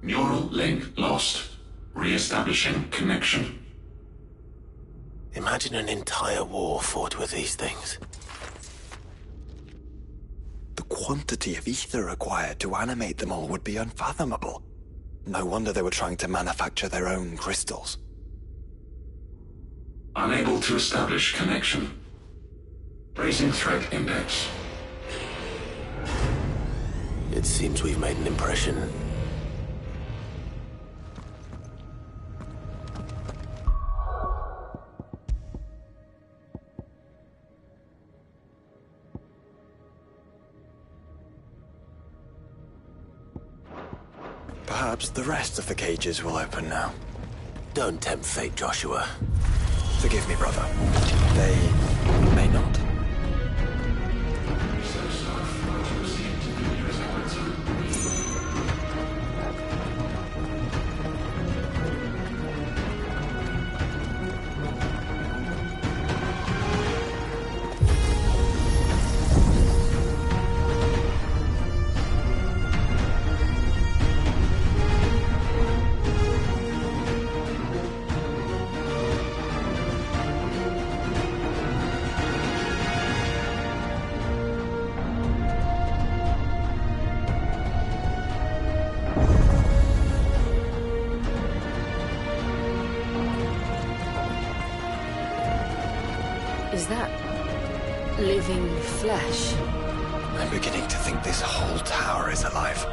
Neural link lost. Re-establishing connection. Imagine an entire war fought with these things. The quantity of ether required to animate them all would be unfathomable. No wonder they were trying to manufacture their own crystals. Unable to establish connection. Raising threat index. It seems we've made an impression. Perhaps the rest of the cages will open now. Don't tempt fate, Joshua. Forgive me, brother. They may not. Is that living flesh? I'm beginning to think this whole tower is alive.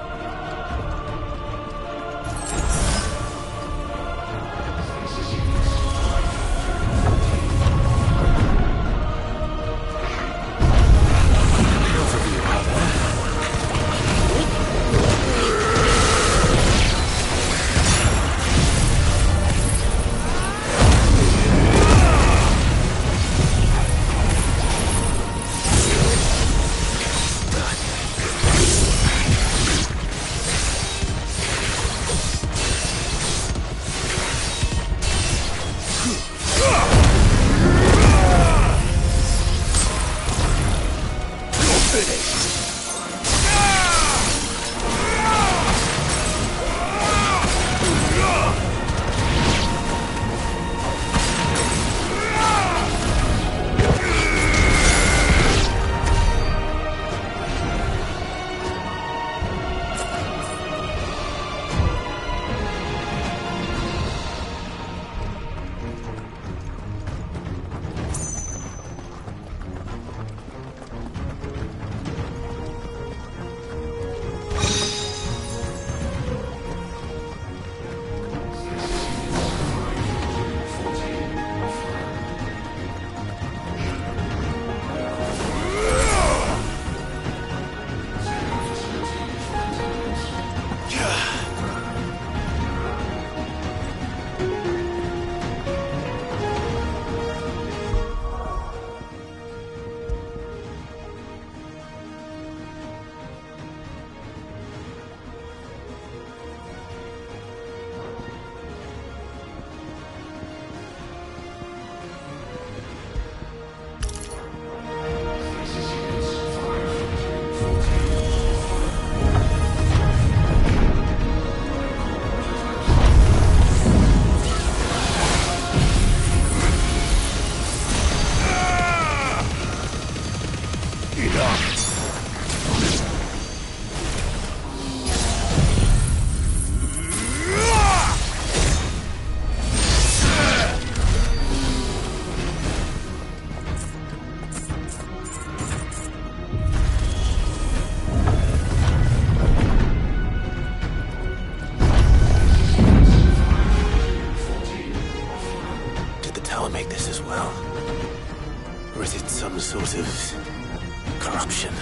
sort of corruption.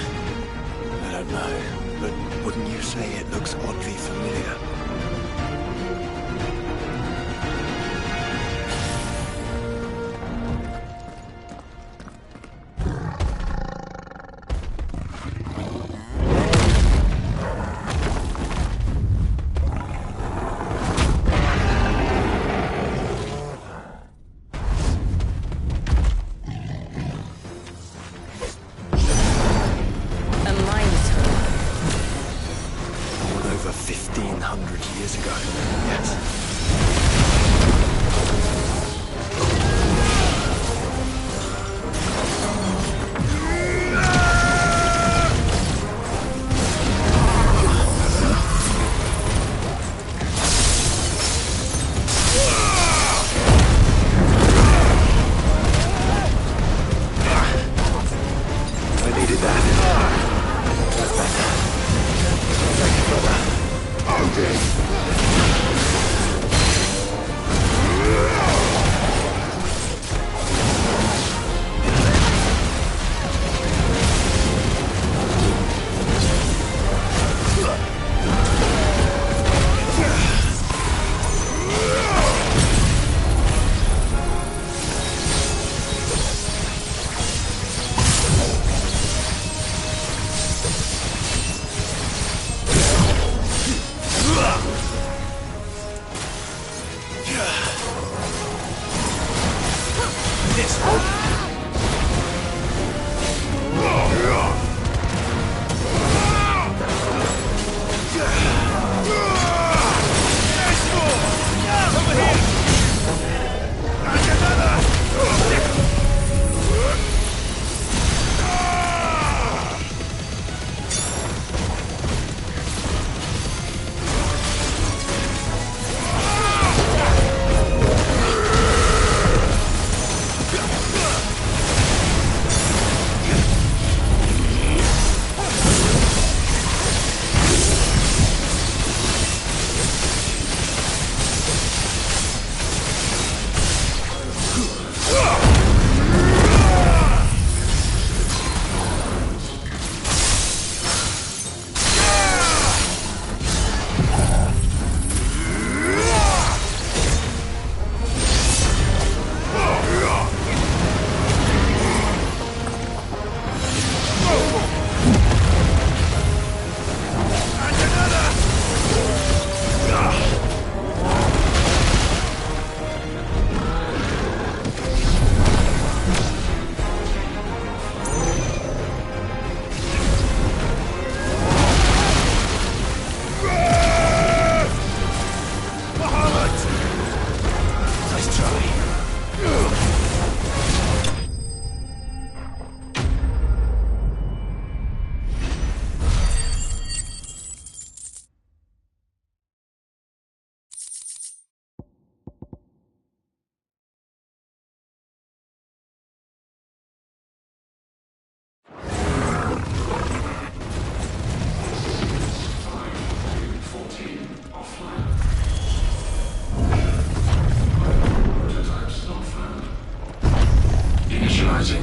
I don't know, but wouldn't you say it looks oddly familiar? 1,500 years ago. Yes.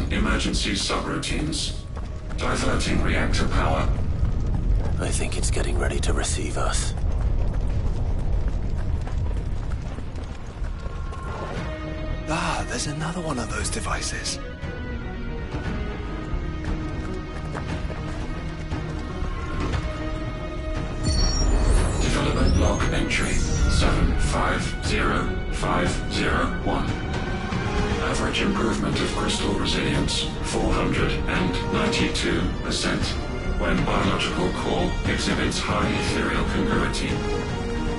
Emergency subroutines. Diverting reactor power. I think it's getting ready to receive us. Ah, there's another one of those devices. Development log entry 750501. Average improvement of crystal resilience 492%, when biological core exhibits high ethereal congruity.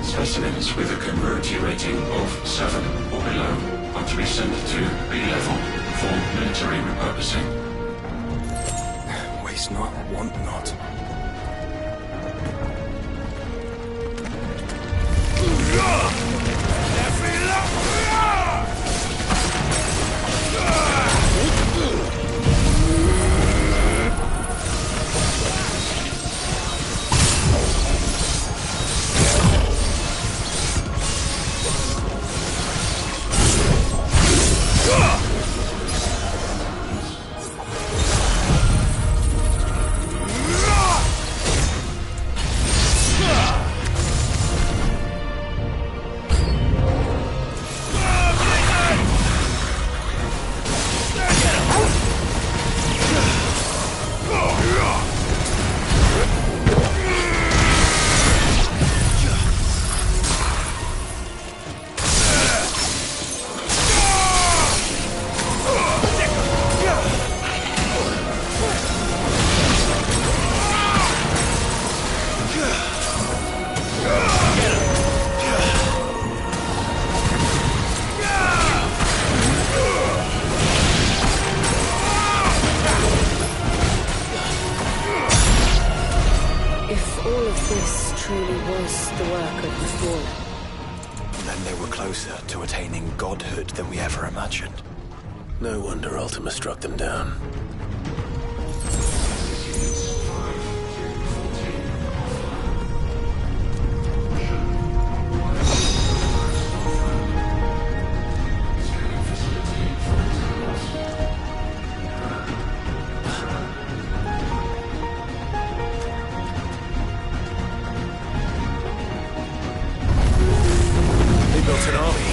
Specimens with a congruity rating of 7 or below are to be sent to B-level for military repurposing. Waste not, want not. of this truly was the work of the Fallen. Then they were closer to attaining godhood than we ever imagined. No wonder Ultima struck them down. They built an army.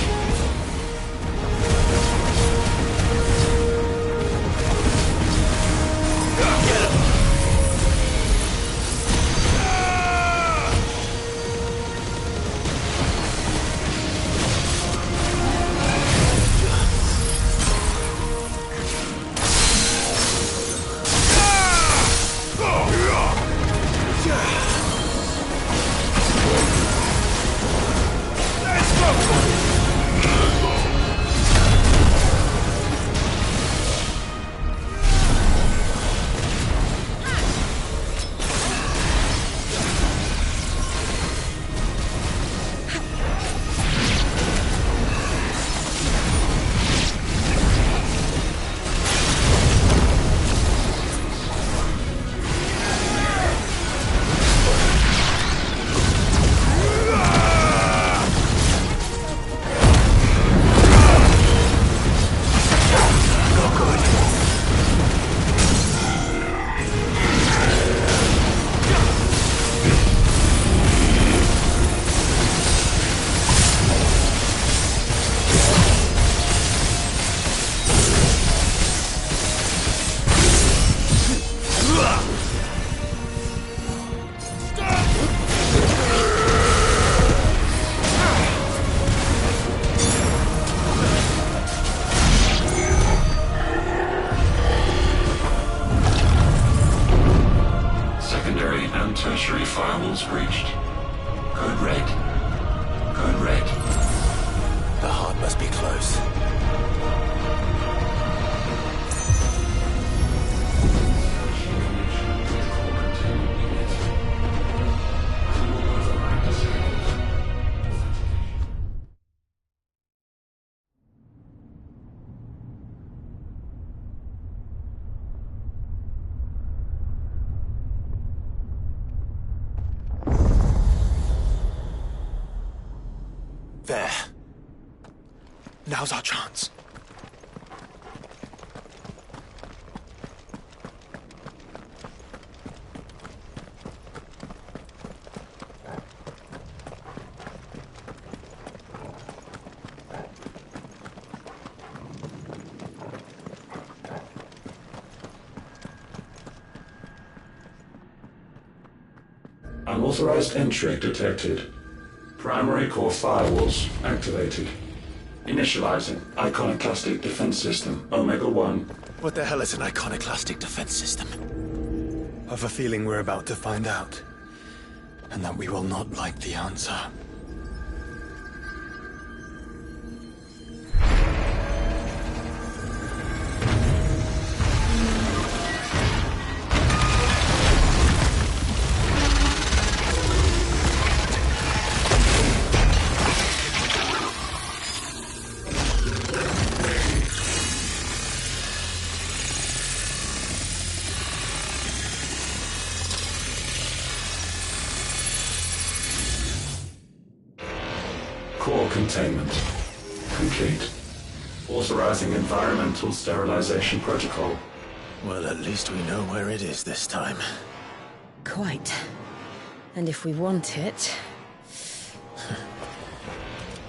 Tertiary firewalls breached. Code red. Code red. The heart must be close. There. Now's our chance. Unauthorized entry detected. Primary core firewalls activated. Initializing iconoclastic defense system Omega-1. What the hell is an iconoclastic defense system? I've a feeling we're about to find out. And that we will not like the answer. Core containment complete. Authorizing environmental sterilization protocol. Well, at least we know where it is this time. Quite. And if we want it...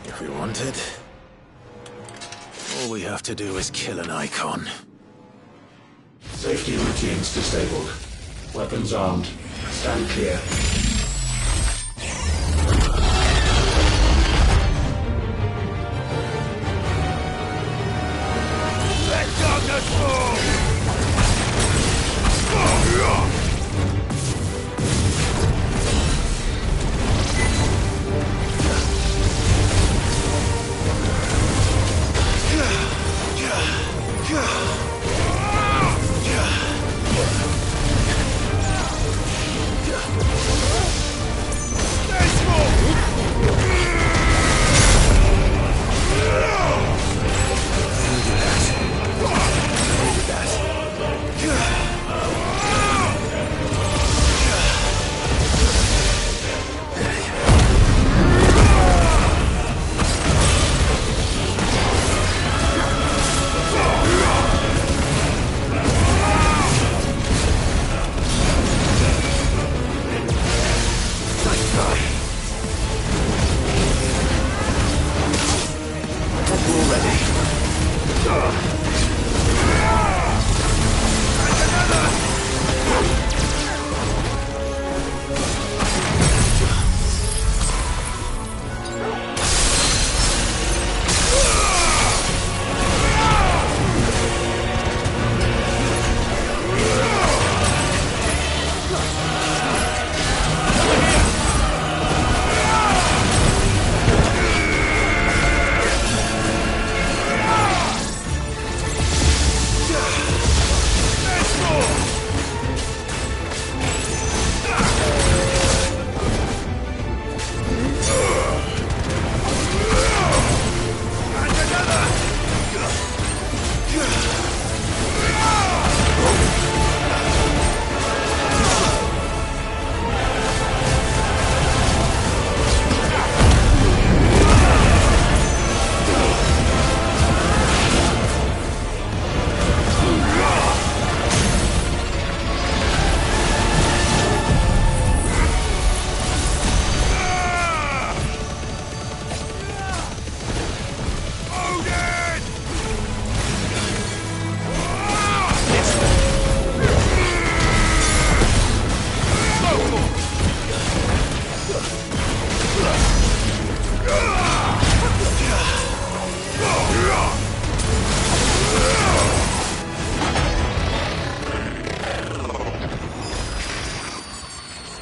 If we want it, all we have to do is kill an icon. Safety routines disabled. Weapons armed. Stand clear. Darkness fall!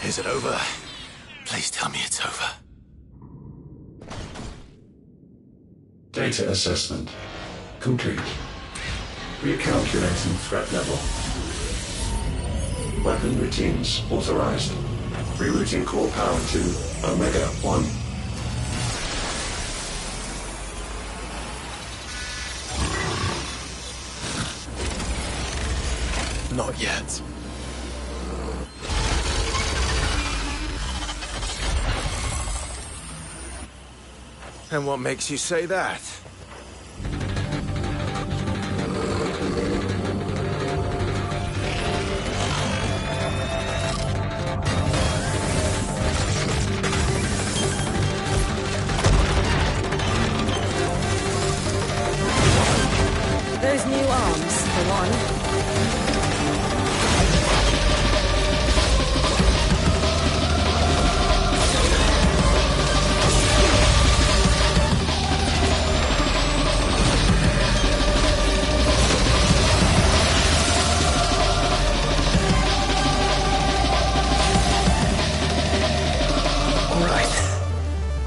Is it over? Please tell me it's over. Data assessment complete. Recalculating threat level. Weapon routines authorized. Rerouting core power to Omega 1. Not yet. And what makes you say that? Those new arms, for one.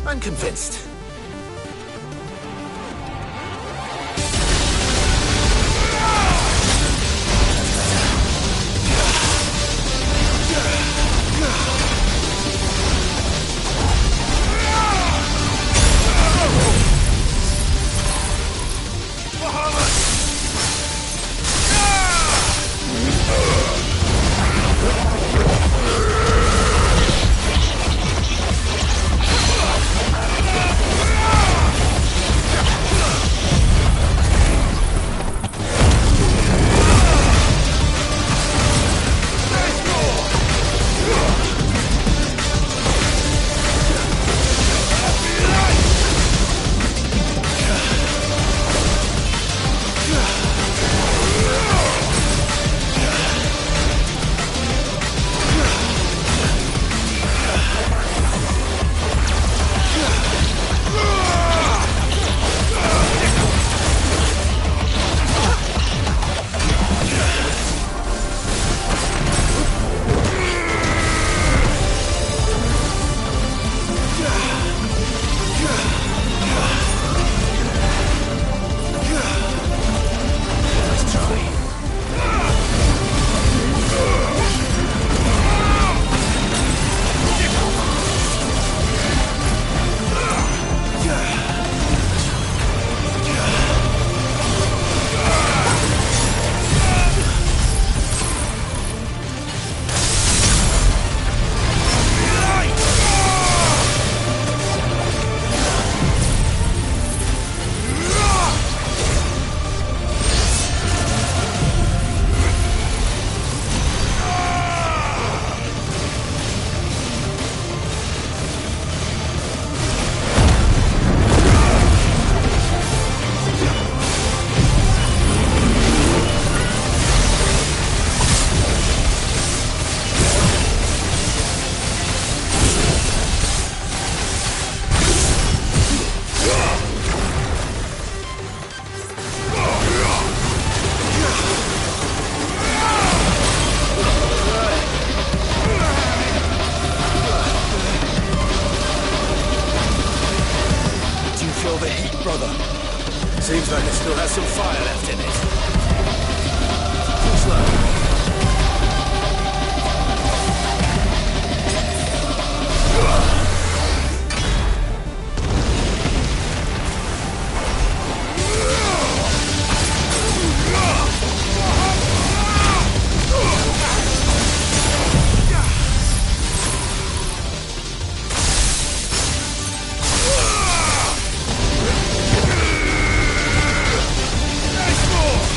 I'm convinced. Seems like it still has some fire left in it. Too slow. Nice more!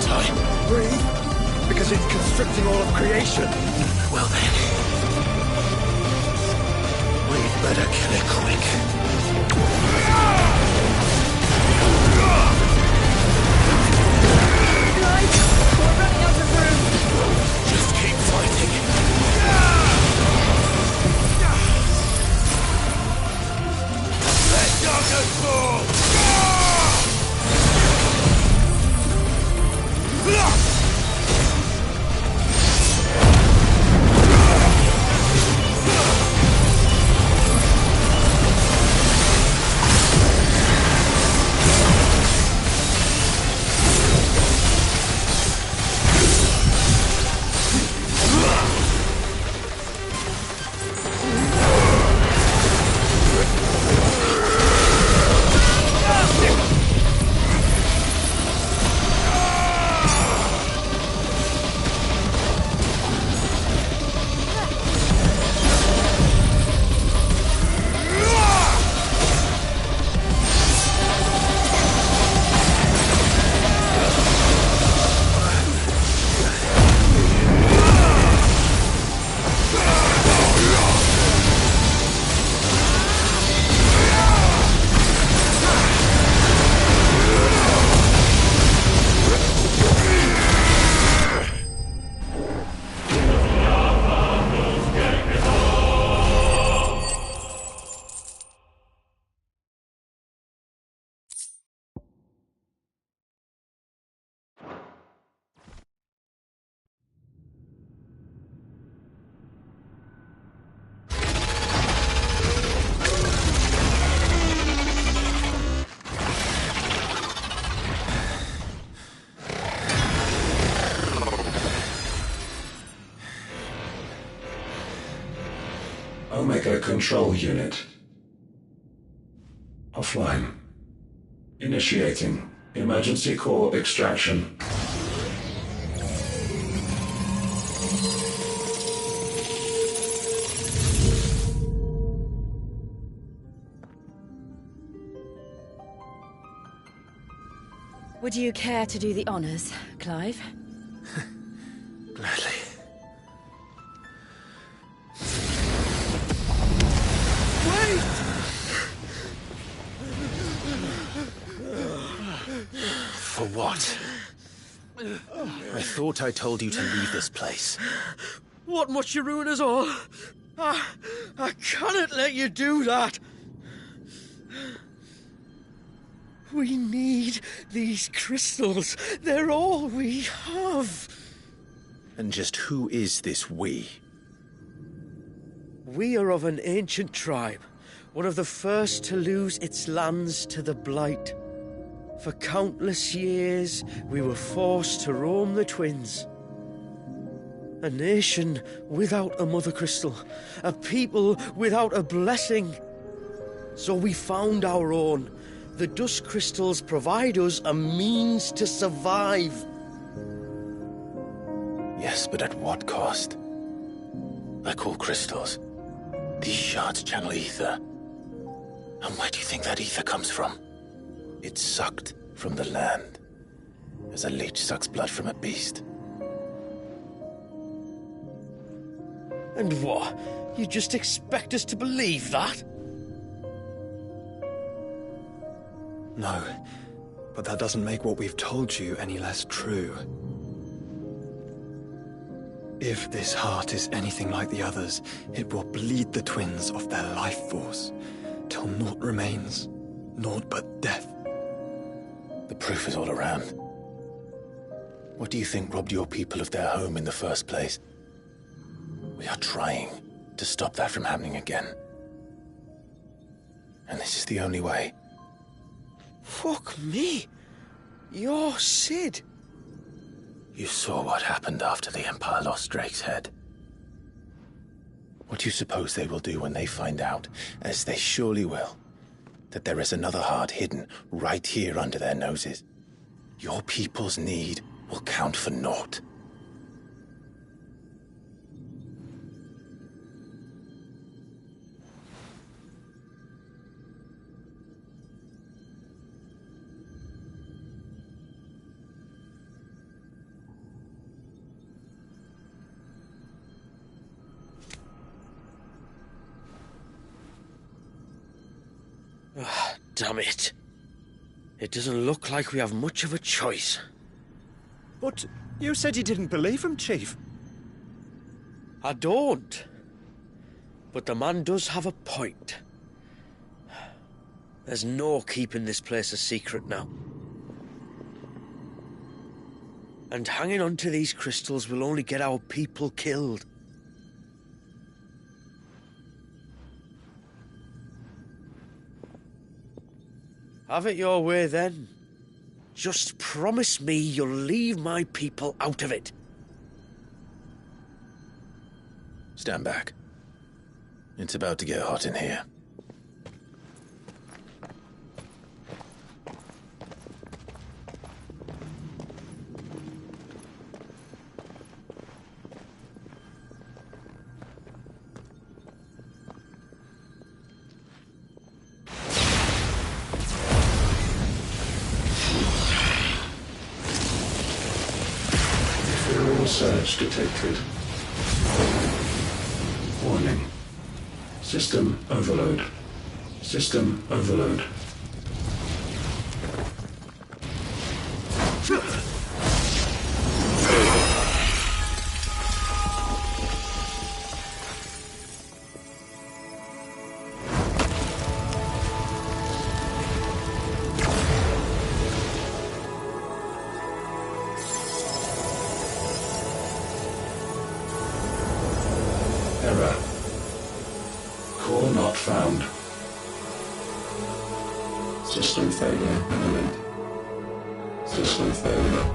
time. Breathe? Because it's constricting all of creation. Well then, we'd better kill it quick. Guys, we're running out of room. Just keep fighting. Let darkness fall! Omega Control Unit. Offline. Initiating emergency core extraction. Would you care to do the honors, Clive? Gladly. For what? I thought I told you to leave this place. What must you ruin us all? I cannot let you do that. We need these crystals. They're all we have. And just who is this we? We are of an ancient tribe, one of the first to lose its lands to the Blight. For countless years, we were forced to roam the Twins. A nation without a Mother Crystal, a people without a blessing. So we found our own. The Dusk Crystals provide us a means to survive. Yes, but at what cost? Like all crystals, these shards channel ether. And where do you think that ether comes from? It's sucked from the land, as a leech sucks blood from a beast. And what? You just expect us to believe that? No, but that doesn't make what we've told you any less true. If this heart is anything like the others, it will bleed the Twins of their life force, till naught remains, naught but death. The proof is all around. What do you think robbed your people of their home in the first place? We are trying to stop that from happening again. And this is the only way. Fuck me. You're Sid. You saw what happened after the Empire lost Drake's head. What do you suppose they will do when they find out, as they surely will, that there is another heart hidden right here under their noses? Your people's need will count for naught. damn it. It doesn't look like we have much of a choice. But you said you didn't believe him, Chief. I don't. But the man does have a point. There's no keeping this place a secret now. And hanging on to these crystals will only get our people killed. Have it your way, then. Just promise me you'll leave my people out of it. Stand back. It's about to get hot in here. Surge detected. Warning. System overload. System overload. Error. Core not found. System failure imminent. System failure.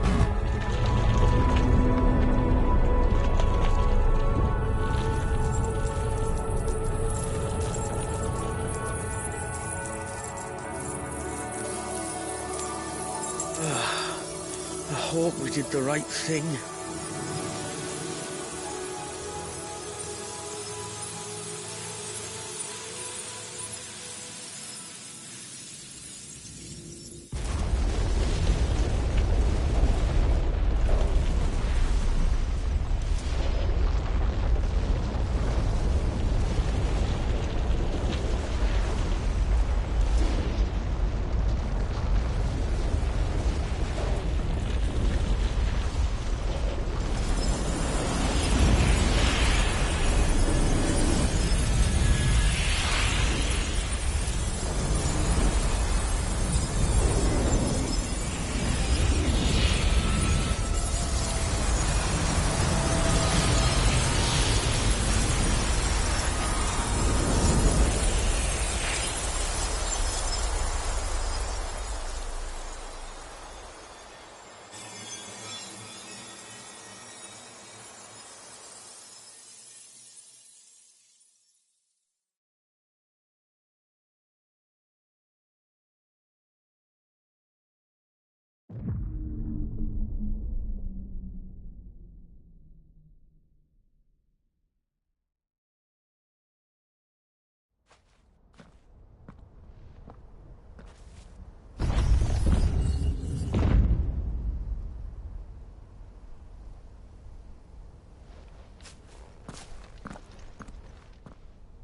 I hope we did the right thing.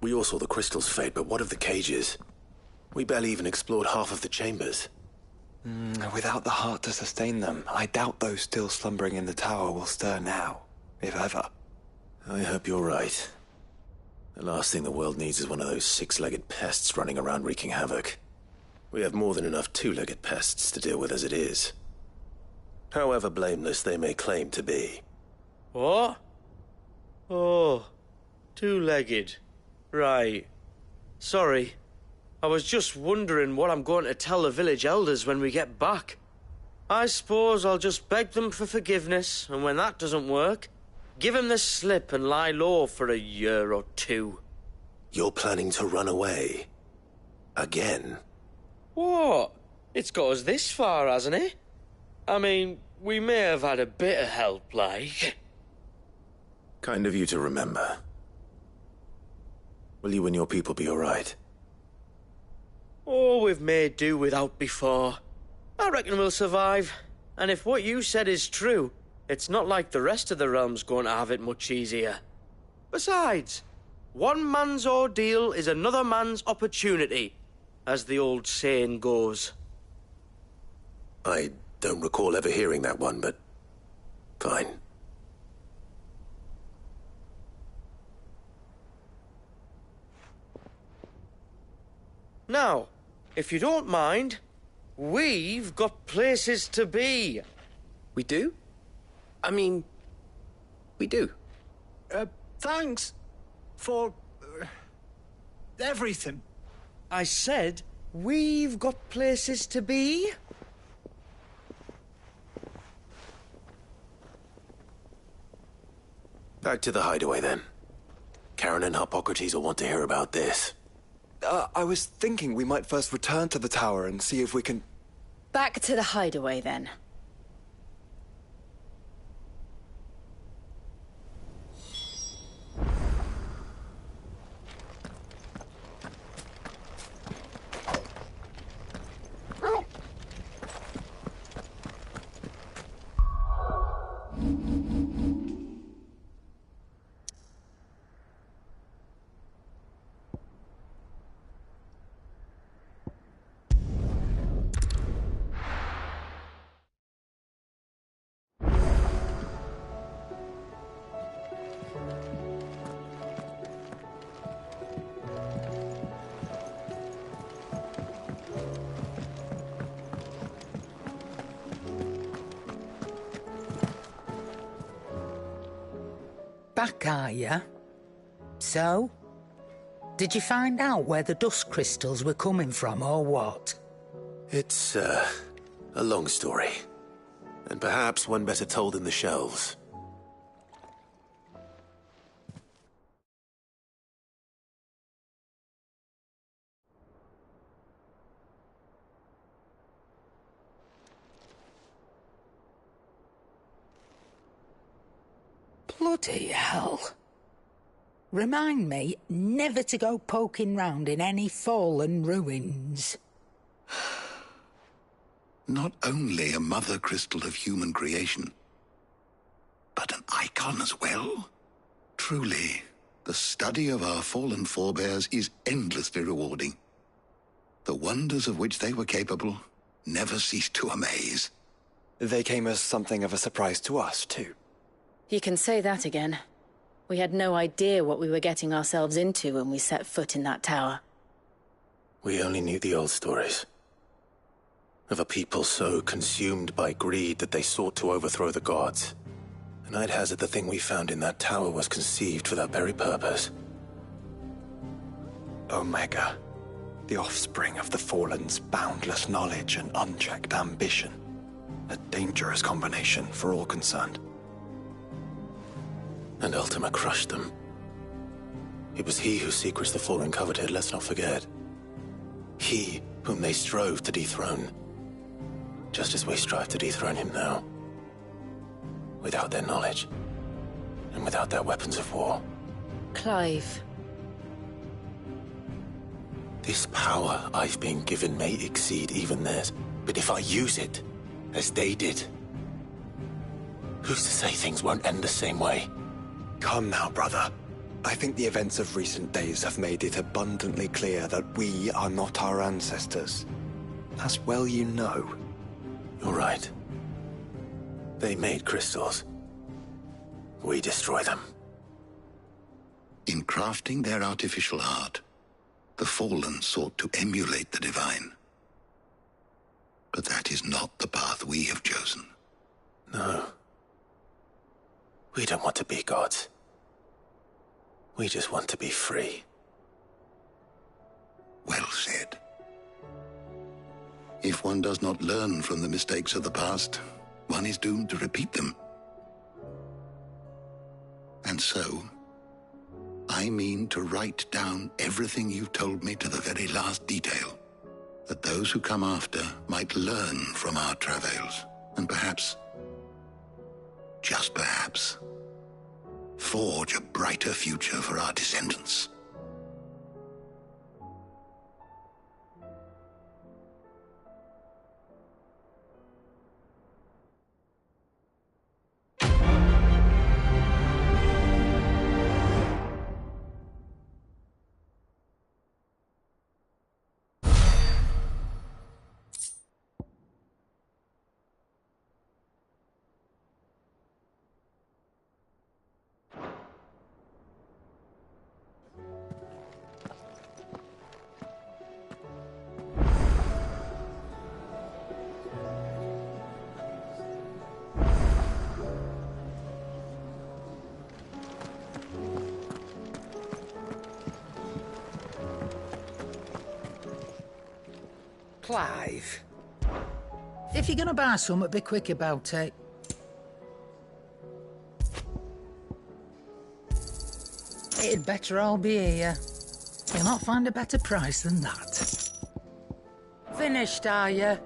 We all saw the crystals fade, but what of the cages? We barely even explored half of the chambers. Without the heart to sustain them, I doubt those still slumbering in the tower will stir now, if ever. I hope you're right. The last thing the world needs is one of those six-legged pests running around wreaking havoc. We have more than enough two-legged pests to deal with as it is. However blameless they may claim to be. What? Oh, two-legged. Right. Sorry. I was just wondering what I'm going to tell the village elders when we get back. I suppose I'll just beg them for forgiveness, and when that doesn't work, give them the slip and lie low for a year or two. You're planning to run away? Again? What? It's got us this far, hasn't it? I mean, we may have had a bit of help, like. Kind of you to remember. Will you and your people be all right? Oh, we've made do without before. I reckon we'll survive. And if what you said is true, it's not like the rest of the realm's going to have it much easier. Besides, one man's ordeal is another man's opportunity. as the old saying goes. I don't recall ever hearing that one, but fine. Now, if you don't mind, we've got places to be. We do? I mean, we do. Thanks for everything. I said we've got places to be. Back to the hideaway, then. Karen and Hippocrates will want to hear about this. I was thinking we might first return to the tower and see if we can... Back to the hideaway, then. Back, are ya? So? Did you find out where the dust crystals were coming from, or what? It's, a long story. And perhaps one better told in the shelves. Bloody hell. Remind me never to go poking round in any fallen ruins. Not only a mother crystal of human creation, but an icon as well. Truly, the study of our fallen forebears is endlessly rewarding. The wonders of which they were capable never cease to amaze. They came as something of a surprise to us, too. You can say that again. We had no idea what we were getting ourselves into when we set foot in that tower. We only knew the old stories. Of a people so consumed by greed that they sought to overthrow the gods. And I'd hazard the thing we found in that tower was conceived for that very purpose. Omega, the offspring of the Fallen's boundless knowledge and unchecked ambition. A dangerous combination for all concerned. And Ultima crushed them. It was he whose secrets the Fallen coveted, let's not forget. He whom they strove to dethrone. Just as we strive to dethrone him now. Without their knowledge. And without their weapons of war. Clive. This power I've been given may exceed even theirs. But if I use it, as they did, who's to say things won't end the same way? Come now, brother. I think the events of recent days have made it abundantly clear that we are not our ancestors. As well you know. You're right. They made crystals. We destroy them. In crafting their artificial art, the Fallen sought to emulate the divine. But that is not the path we have chosen. No. We don't want to be gods. We just want to be free. Well said. If one does not learn from the mistakes of the past, one is doomed to repeat them. And so, I mean to write down everything you've told me to the very last detail, that those who come after might learn from our travails, and perhaps, just perhaps, forge a brighter future for our descendants. Clive. If you're gonna buy something, be quick about it. It'd better all be here. You'll not find a better price than that. Finished, are you?